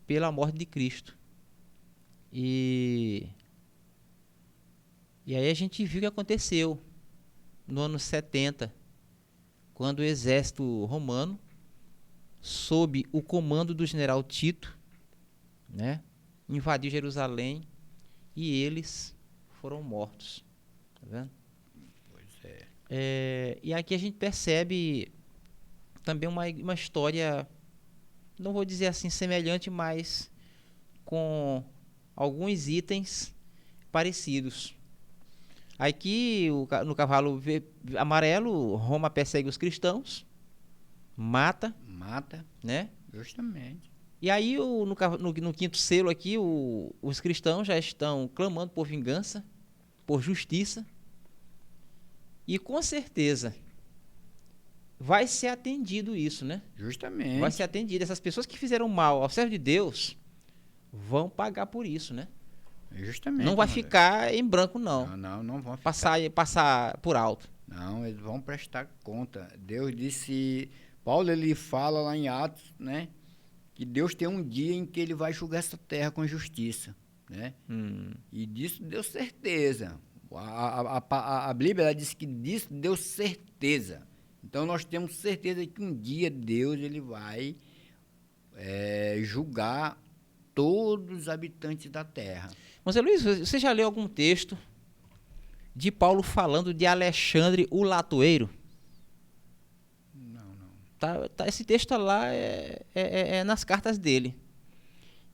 pela morte de Cristo. E aí a gente viu o que aconteceu no ano 70, quando o exército romano, sob o comando do general Tito, né, invadiu Jerusalém e eles foram mortos. Tá vendo? Pois é. E aqui a gente percebe também uma história, não vou dizer assim semelhante, mas com alguns itens parecidos. Aqui, no cavalo amarelo, Roma persegue os cristãos, mata, né? Justamente. E aí, no quinto selo aqui, os cristãos já estão clamando por vingança, por justiça. E com certeza vai ser atendido isso, né? Justamente. Vai ser atendido. Essas pessoas que fizeram mal ao servo de Deus vão pagar por isso, né? Justamente. Não vai ficar em branco, não. Não vão ficar. Passar por alto. Não, eles vão prestar conta. Deus disse... Paulo, ele fala lá em Atos, né? Que Deus tem um dia em que ele vai julgar essa terra com justiça, né? E disso deu certeza. A Bíblia ela diz que disso deu certeza. Então nós temos certeza que um dia Deus ele vai julgar todos os habitantes da terra. Mas, Luiz, você já leu algum texto de Paulo falando de Alexandre o Latoeiro? Não. Esse texto lá é nas cartas dele.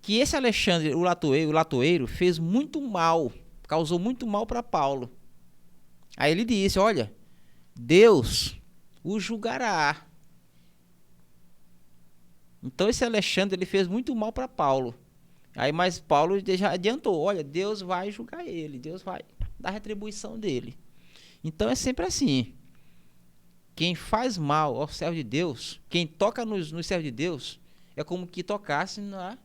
Que esse Alexandre o Latoeiro fez muito mal, causou muito mal para Paulo. Aí ele disse, olha, Deus o julgará. Então esse Alexandre ele fez muito mal para Paulo. Aí, mas Paulo já adiantou, olha, Deus vai julgar ele, Deus vai dar retribuição dele. Então é sempre assim. Quem faz mal ao servo de Deus, quem toca nos servos de Deus, é como que tocasse na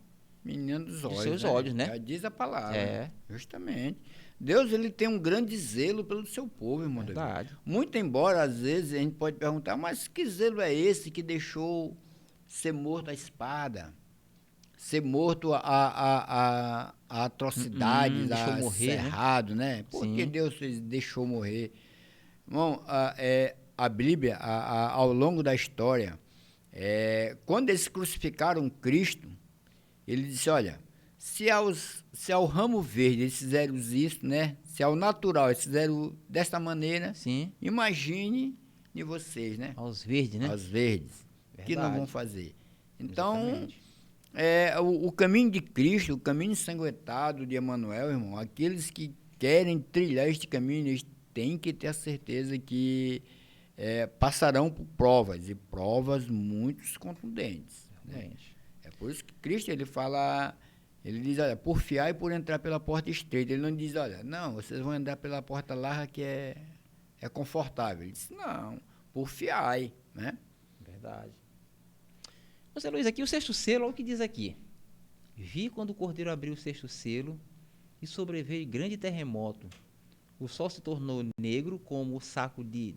menina dos olhos, seus olhos, né? Já diz a palavra. Justamente. Deus ele tem um grande zelo pelo seu povo, irmão. Verdade. Muito embora, às vezes, a gente pode perguntar, mas que zelo é esse que deixou ser morto a espada? Ser morto a atrocidades, deixou a morrer, cerrado, né? Por que Deus deixou morrer? Irmão, a Bíblia, ao longo da história, quando eles crucificaram Cristo, ele disse, olha, se ao ramo verde eles fizeram isso, né? Se ao natural eles fizeram desta maneira, imagine de vocês, né? Aos verdes, né? Aos verdes, verdade. Que não vão fazer. Então, o caminho de Cristo, o caminho ensanguentado de Emanuel, irmão, aqueles que querem trilhar este caminho, eles têm que ter a certeza que passarão por provas, e provas muito contundentes. Né? É por isso que Cristo, ele fala, ele diz, olha, por fiar e por entrar pela porta estreita. Ele não diz, olha, não, vocês vão entrar pela porta larga que é confortável. Ele diz, não, por fiar, né? Verdade. Você, Luiz, aqui o sexto selo, olha o que diz aqui. Vi quando o cordeiro abriu o sexto selo e sobreveio grande terremoto. O sol se tornou negro como o saco de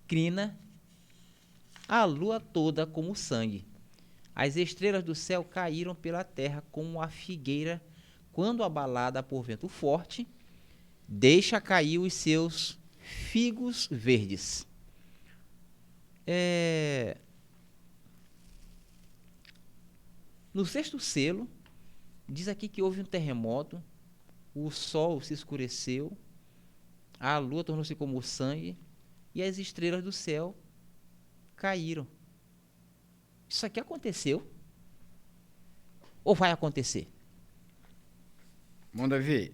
crina, a lua toda como sangue. As estrelas do céu caíram pela terra como a figueira, quando abalada por vento forte, deixa cair os seus figos verdes. No sexto selo, diz aqui que houve um terremoto, o sol se escureceu, a lua tornou-se como sangue e as estrelas do céu caíram. Isso aqui aconteceu? Ou vai acontecer? Bom, Davi,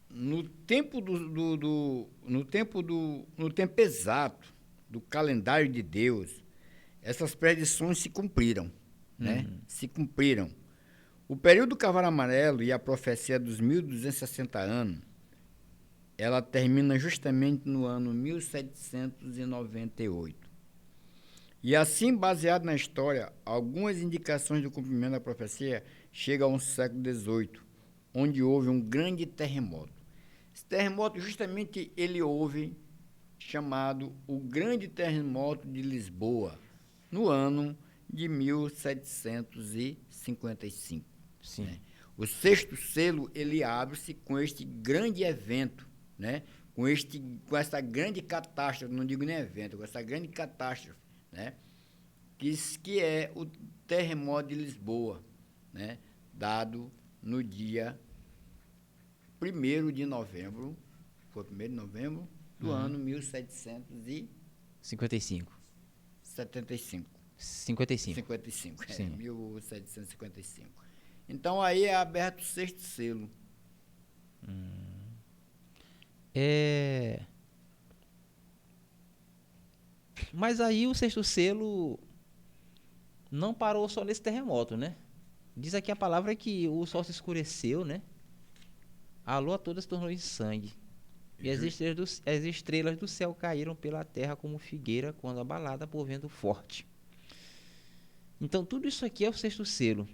no tempo exato do calendário de Deus, essas predições se cumpriram, né? Se cumpriram. O período do cavalo amarelo e a profecia dos 1260 anos, ela termina justamente no ano 1798. E assim, baseado na história, algumas indicações do cumprimento da profecia chegam ao século XVIII, onde houve um grande terremoto. Esse terremoto, justamente, ele houve chamado o Grande Terremoto de Lisboa, no ano de 1755. Sim. Né? O sexto selo ele abre-se com este grande evento, né? Com essa grande catástrofe, não digo nem evento, com essa grande catástrofe, né? que é o terremoto de Lisboa, né? Dado no dia 1º de novembro, foi 1º de novembro do ano 1775. 55. 55, Sim. 1755. Então aí é aberto o sexto selo. Mas aí o sexto selo não parou só nesse terremoto, né? Diz aqui a palavra que o sol se escureceu, né? A lua toda se tornou em sangue. E as estrelas do céu caíram pela terra como figueira quando abalada por vento forte. Então tudo isso aqui é o sexto selo.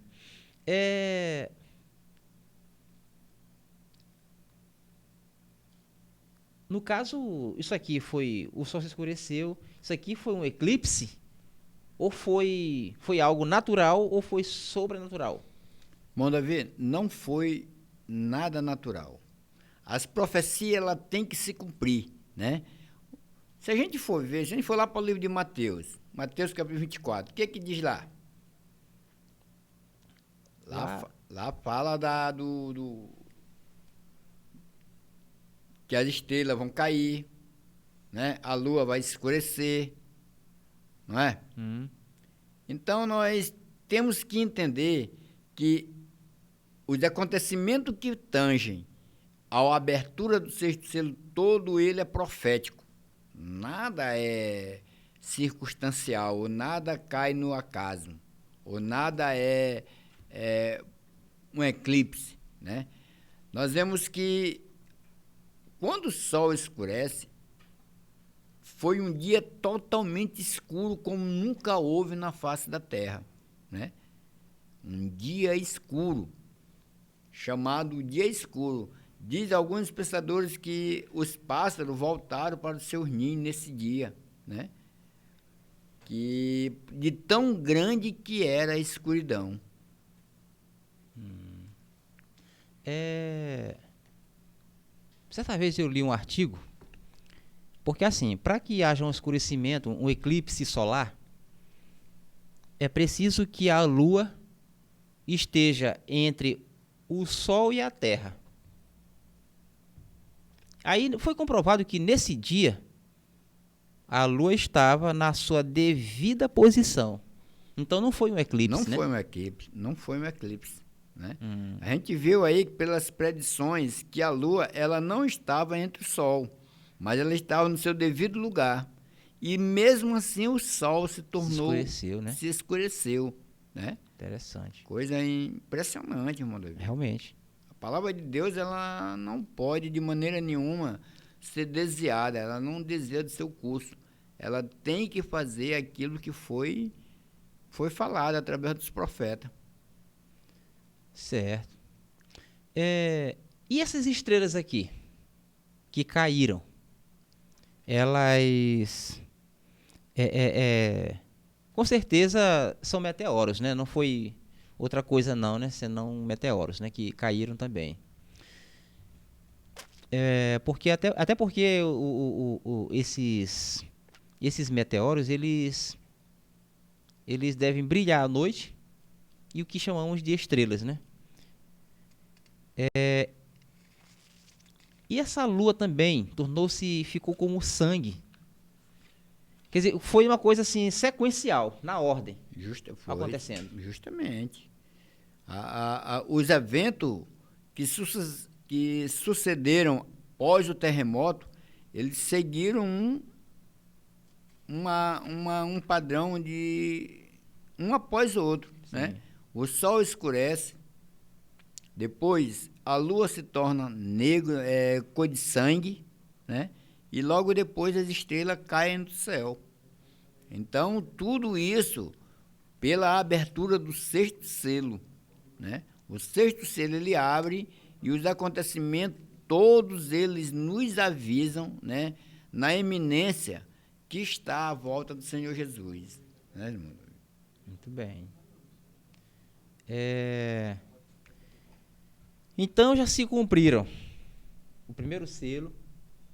No caso, isso aqui foi... O sol se escureceu. Isso aqui foi um eclipse? Ou foi algo natural ou foi sobrenatural? Bom, Davi, não foi nada natural. As profecias ela tem que se cumprir, né? Se a gente for ver, se a gente for lá para o livro de Mateus, Mateus capítulo 24, o que diz lá? Lá fala que as estrelas vão cair, né? A lua vai escurecer, não é? Então nós temos que entender que os acontecimentos que tangem à abertura do sexto selo, todo ele é profético. Nada é circunstancial, ou nada cai no acaso, ou nada é um eclipse, né? Nós vemos que quando o sol escurece, foi um dia totalmente escuro, como nunca houve na face da Terra, né? Um dia escuro, chamado dia escuro. Diz alguns pensadores que os pássaros voltaram para os seus ninhos nesse dia, né? Que de tão grande que era a escuridão. Certa vez eu li um artigo, porque assim, para que haja um escurecimento, um eclipse solar, é preciso que a lua esteja entre o sol e a terra. Aí foi comprovado que nesse dia a lua estava na sua devida posição. Então não foi um eclipse, né? Não foi um eclipse, né? A gente viu aí pelas predições que a lua ela não estava entre o sol, mas ela estava no seu devido lugar. E mesmo assim o sol se escureceu, né? Interessante. Coisa impressionante, irmão David. Realmente. A palavra de Deus, ela não pode de maneira nenhuma ser desviada, ela não desvia do seu curso. Ela tem que fazer aquilo que foi falado através dos profetas. Certo. E essas estrelas aqui, que caíram, elas... com certeza são meteoros, né? Não foi outra coisa não, né? Senão meteoros, né? Que caíram também. Porque até porque esses meteoros, eles devem brilhar à noite, e o que chamamos de estrelas, né? E essa lua também ficou como sangue. Quer dizer, foi uma coisa assim, sequencial, na ordem, acontecendo. Justamente. Os eventos que sucederam após o terremoto, eles seguiram um padrão de um após o outro, né? O sol escurece, depois a lua se torna negra, cor de sangue, né? E logo depois as estrelas caem do céu. Então, tudo isso pela abertura do sexto selo, né? O sexto selo ele abre e os acontecimentos, todos eles nos avisam, né? na iminência que está à volta do Senhor Jesus. Né, irmão? Muito bem. Então já se cumpriram o primeiro selo,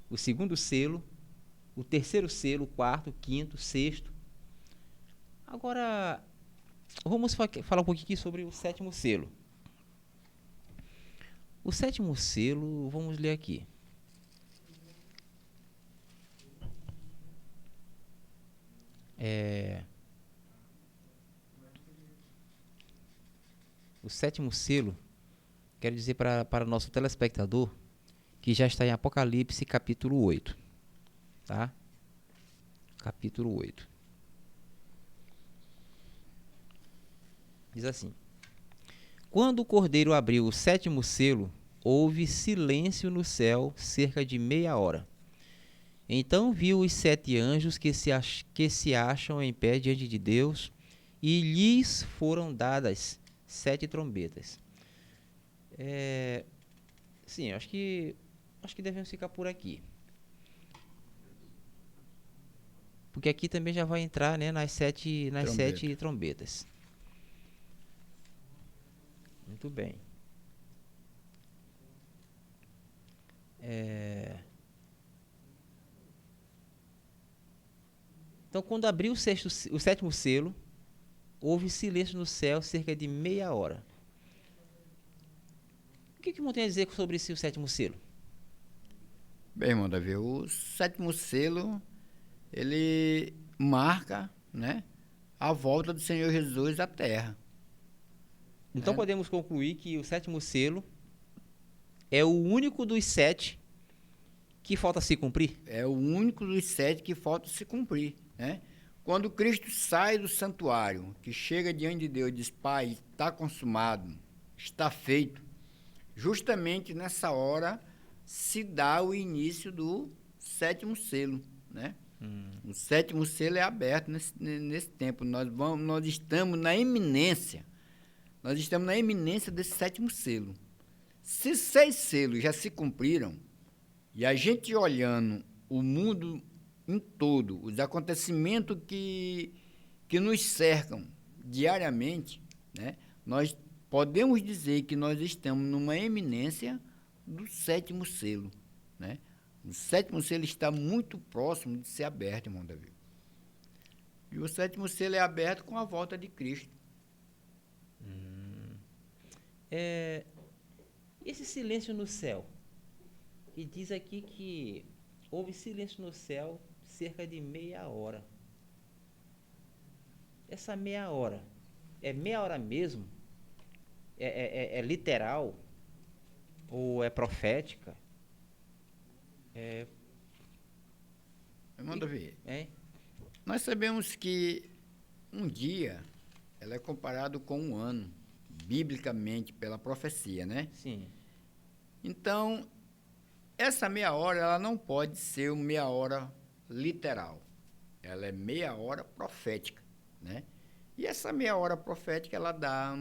o segundo selo, o terceiro selo, o quarto, o quinto, o sexto. Agora, vamos falar um pouquinho aqui sobre o sétimo selo. O sétimo selo, vamos ler aqui. O sétimo selo, quero dizer para o nosso telespectador que já está em Apocalipse capítulo 8. Tá? Capítulo 8. Diz assim: Quando o Cordeiro abriu o sétimo selo, houve silêncio no céu cerca de meia hora. Então viu os 7 anjos que se acham em pé diante de Deus, e lhes foram dadas 7 trombetas. Sim, acho que devemos ficar por aqui. Porque aqui também já vai entrar, né, nas sete trombetas. Muito bem. Então, quando abriu o sétimo selo, houve silêncio no céu cerca de meia hora. O que o irmão tem a dizer sobre o sétimo selo? Bem, irmão Davi, o sétimo selo, ele marca, né, a volta do Senhor Jesus à Terra. Então podemos concluir que o sétimo selo é o único dos 7 que falta se cumprir? É o único dos 7 que falta se cumprir, né? Quando Cristo sai do santuário, que chega diante de Deus e diz: Pai, está consumado, está feito, justamente nessa hora se dá o início do sétimo selo, né? O sétimo selo é aberto nesse tempo. Nós estamos na iminência. Nós estamos na iminência desse sétimo selo. Se 6 selos já se cumpriram, e a gente olhando o mundo em todo, os acontecimentos que nos cercam diariamente, né, nós podemos dizer que nós estamos numa iminência do sétimo selo. Né? O sétimo selo está muito próximo de ser aberto, irmão Davi. E o sétimo selo é aberto com a volta de Cristo. Esse silêncio no céu, que diz aqui que houve silêncio no céu cerca de meia hora. Essa meia hora, é meia hora mesmo? É literal? Ou é profética? Irmão Davi, Hein? nós sabemos que um dia ela é comparado com um ano, biblicamente, pela profecia, né? Sim. Então, essa meia hora, ela não pode ser uma meia hora literal. Ela é meia hora profética, né? E essa meia hora profética, ela dá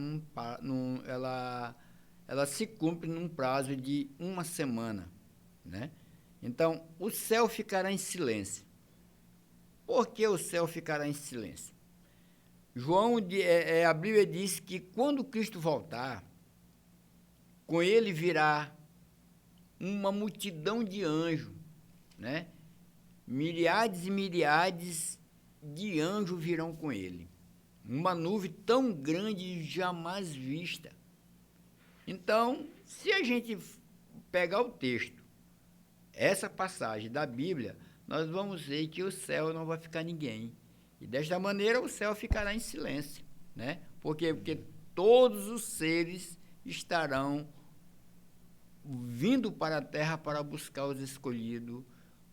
ela se cumpre num prazo de 1 semana, né? Então, o céu ficará em silêncio. Por que o céu ficará em silêncio? A Bíblia diz que quando Cristo voltar, com ele virá uma multidão de anjos, né? Milhares e milhares de anjos virão com ele. Uma nuvem tão grande jamais vista. Então, se a gente pegar o texto, essa passagem da Bíblia, nós vamos ver que o céu não vai ficar ninguém. E desta maneira o céu ficará em silêncio, né? Por quê? Porque todos os seres estarão vindo para a terra para buscar os escolhidos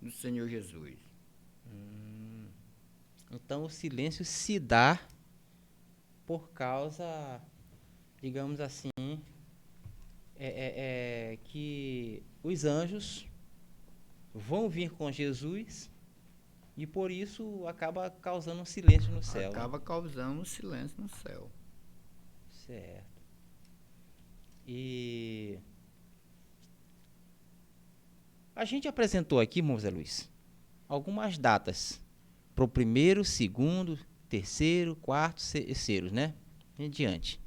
do Senhor Jesus. Então o silêncio se dá por causa, digamos assim, que os anjos vão vir com Jesus e por isso acaba causando um silêncio no céu. Acaba causando um silêncio no céu. Certo. E a gente apresentou aqui, irmão Zé Luiz, algumas datas para o primeiro, segundo, terceiro, quarto, terceiros, né? Em diante.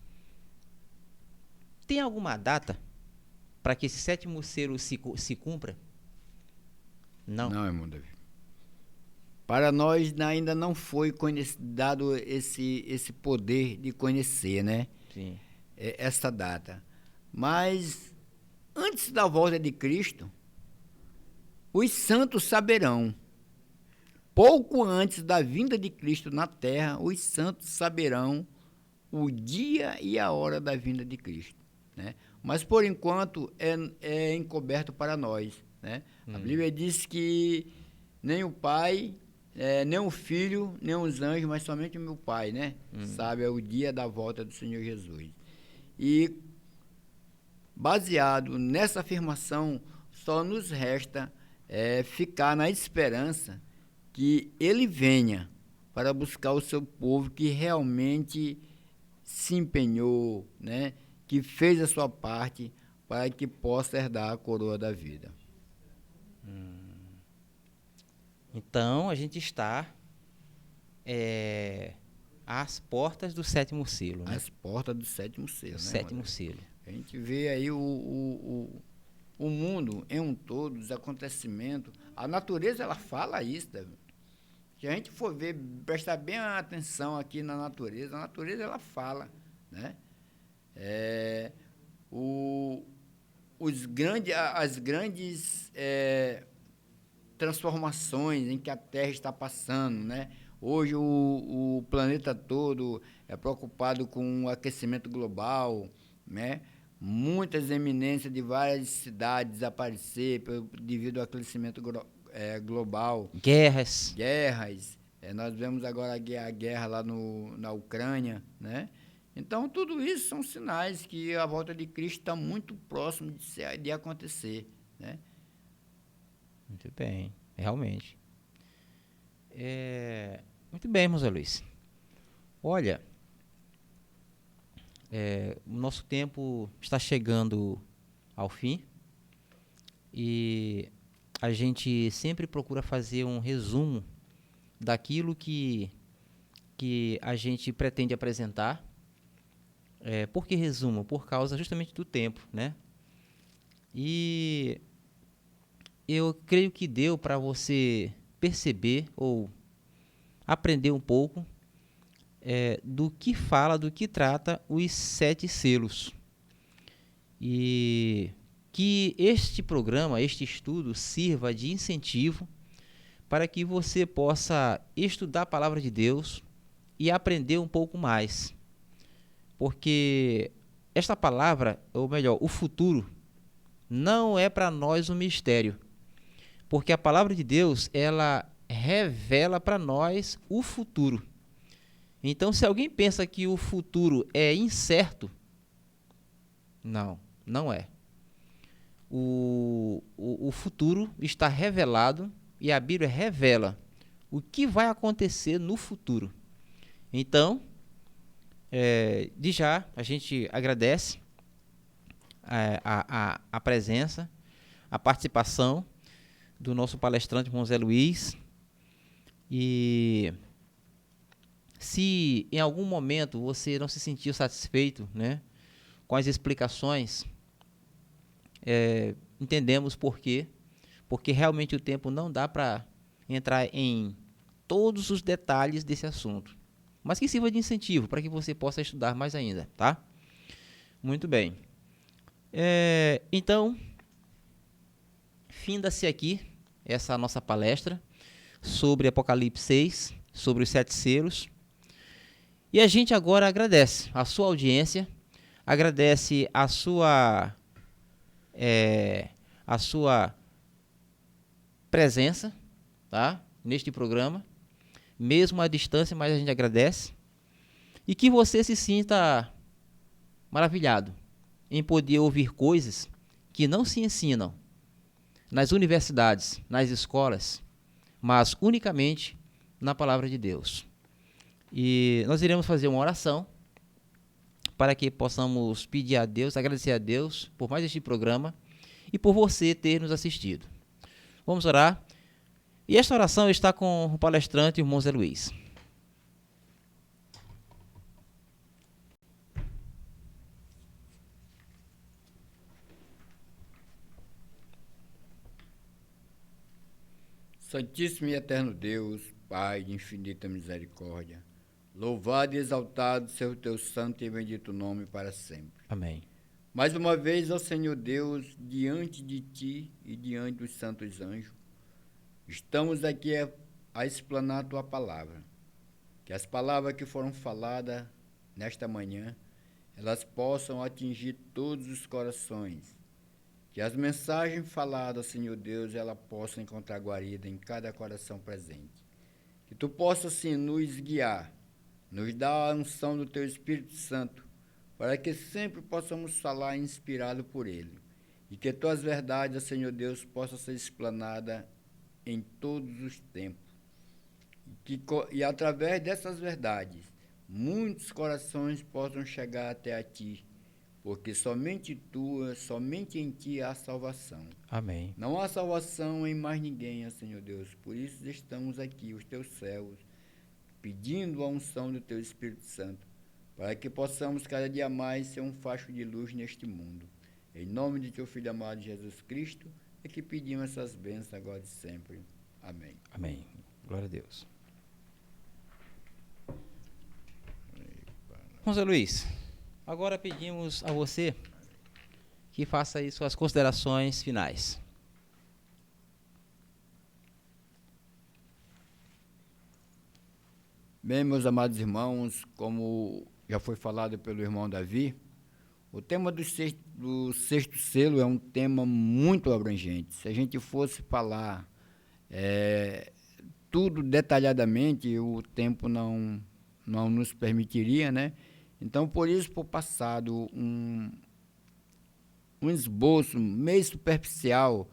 Tem alguma data para que esse sétimo selo se cumpra? Não. Não, irmão Davi. Para nós ainda não foi dado esse poder de conhecer, né? Sim. Essa data. Mas antes da volta de Cristo, os santos saberão. Pouco antes da vinda de Cristo na terra, os santos saberão o dia e a hora da vinda de Cristo, né? Mas por enquanto é encoberto para nós, né? A Bíblia diz que nem o Pai, nem o Filho, nem os anjos, mas somente o meu Pai, né? Sabe, é o dia da volta do Senhor Jesus. E baseado nessa afirmação, só nos resta ficar na esperança que Ele venha para buscar o seu povo que realmente se empenhou, né? Que fez a sua parte para que possa herdar a coroa da vida. Então, a gente está às portas do sétimo selo, né? As portas do sétimo selo, né? Sétimo selo. A gente vê aí o mundo em um todo, os acontecimentos. A natureza, ela fala isso, Davi. Se a gente for ver, prestar bem atenção aqui na natureza, a natureza, ela fala, né? As grandes transformações em que a Terra está passando, né? Hoje o planeta todo é preocupado com o aquecimento global, né? Muitas eminências de várias cidades desaparecer devido ao aquecimento global. Guerras. Nós vemos agora a guerra lá na Ucrânia, né? Então, tudo isso são sinais que a volta de Cristo está muito próximo de acontecer, né? Muito bem, realmente. Muito bem, irmão Zé Luiz. Olha, o nosso tempo está chegando ao fim e a gente sempre procura fazer um resumo daquilo que a gente pretende apresentar. Por que resumo? Por causa justamente do tempo, né? E eu creio que deu para você perceber ou aprender um pouco do que trata os 7 selos. E que este programa, este estudo, sirva de incentivo para que você possa estudar a palavra de Deus e aprender um pouco mais. Porque esta palavra, ou melhor, o futuro, não é para nós um mistério. Porque a palavra de Deus, ela revela para nós o futuro. Então, se alguém pensa que o futuro é incerto, não é. O futuro está revelado e a Bíblia revela o que vai acontecer no futuro. Então, de já, a gente agradece a presença, a participação do nosso palestrante, irmão Zé Luiz. E se em algum momento você não se sentiu satisfeito, né, com as explicações, entendemos por quê. Porque realmente o tempo não dá para entrar em todos os detalhes desse assunto. Mas que sirva de incentivo para que você possa estudar mais ainda, tá? Muito bem. Então, finda-se aqui essa nossa palestra sobre Apocalipse 6, sobre os 7 selos. E a gente agora agradece a sua audiência, agradece a sua presença, tá? Neste programa, mesmo à distância, mas a gente agradece. E que você se sinta maravilhado em poder ouvir coisas que não se ensinam nas universidades, nas escolas, mas unicamente na palavra de Deus. E nós iremos fazer uma oração para que possamos pedir a Deus, agradecer a Deus por mais este programa e por você ter nos assistido. Vamos orar. E esta oração está com o palestrante, o irmão Zé Luiz. Santíssimo e eterno Deus, Pai de infinita misericórdia, louvado e exaltado seja o teu santo e bendito nome para sempre. Amém. Mais uma vez, ó Senhor Deus, diante de ti e diante dos santos anjos, estamos aqui a explanar a tua palavra. Que as palavras que foram faladas nesta manhã, elas possam atingir todos os corações. Que as mensagens faladas, Senhor Deus, ela possa encontrar guarida em cada coração presente. Que tu possa, sim, nos guiar, nos dar a unção do teu Espírito Santo, para que sempre possamos falar inspirado por ele. E que tuas verdades, Senhor Deus, possam ser explanadas em todos os tempos. E através dessas verdades, muitos corações possam chegar até a ti, porque somente em ti há salvação. Amém. Não há salvação em mais ninguém, ó Senhor Deus. Por isso estamos aqui, os teus servos, pedindo a unção do teu Espírito Santo, para que possamos cada dia mais ser um facho de luz neste mundo. Em nome de teu Filho amado Jesus Cristo, é que pedimos essas bênçãos agora e sempre. Amém. Amém. Glória a Deus. Irmão Zé Luiz, agora pedimos a você que faça aí suas considerações finais. Bem, meus amados irmãos, como já foi falado pelo irmão Davi, o tema do sexto selo é um tema muito abrangente. Se a gente fosse falar tudo detalhadamente, o tempo não nos permitiria, né? Então, por isso, por passado um esboço meio superficial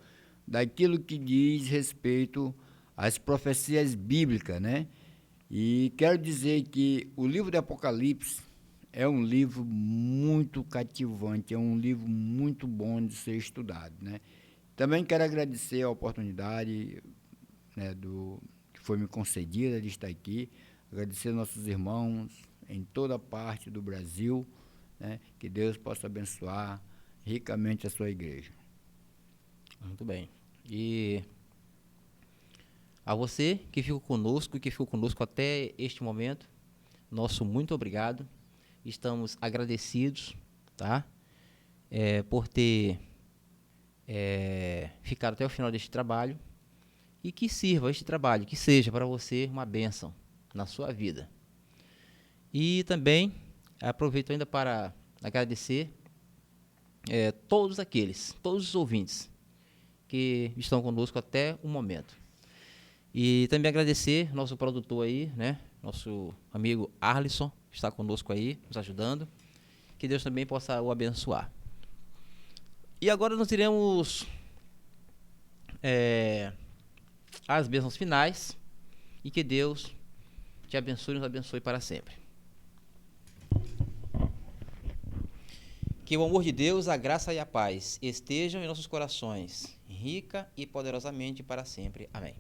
daquilo que diz respeito às profecias bíblicas, né? E quero dizer que o livro do Apocalipse é um livro muito cativante, é um livro muito bom de ser estudado, né? Também quero agradecer a oportunidade, né, que foi me concedida de estar aqui, agradecer aos nossos irmãos em toda parte do Brasil, né? Que Deus possa abençoar ricamente a sua igreja. Muito bem. E a você que ficou conosco até este momento, nosso muito obrigado. Estamos agradecidos, tá? Por ter ficado até o final deste trabalho, e que sirva este trabalho, que seja para você uma bênção na sua vida. E também aproveito ainda para agradecer todos os ouvintes que estão conosco até o momento. E também agradecer nosso produtor aí, né? Nosso amigo Arlisson, que está conosco aí, nos ajudando. Que Deus também possa o abençoar. E agora nós iremos as bênçãos finais. E que Deus te abençoe e nos abençoe para sempre. Que o amor de Deus, a graça e a paz estejam em nossos corações, rica e poderosamente para sempre. Amém.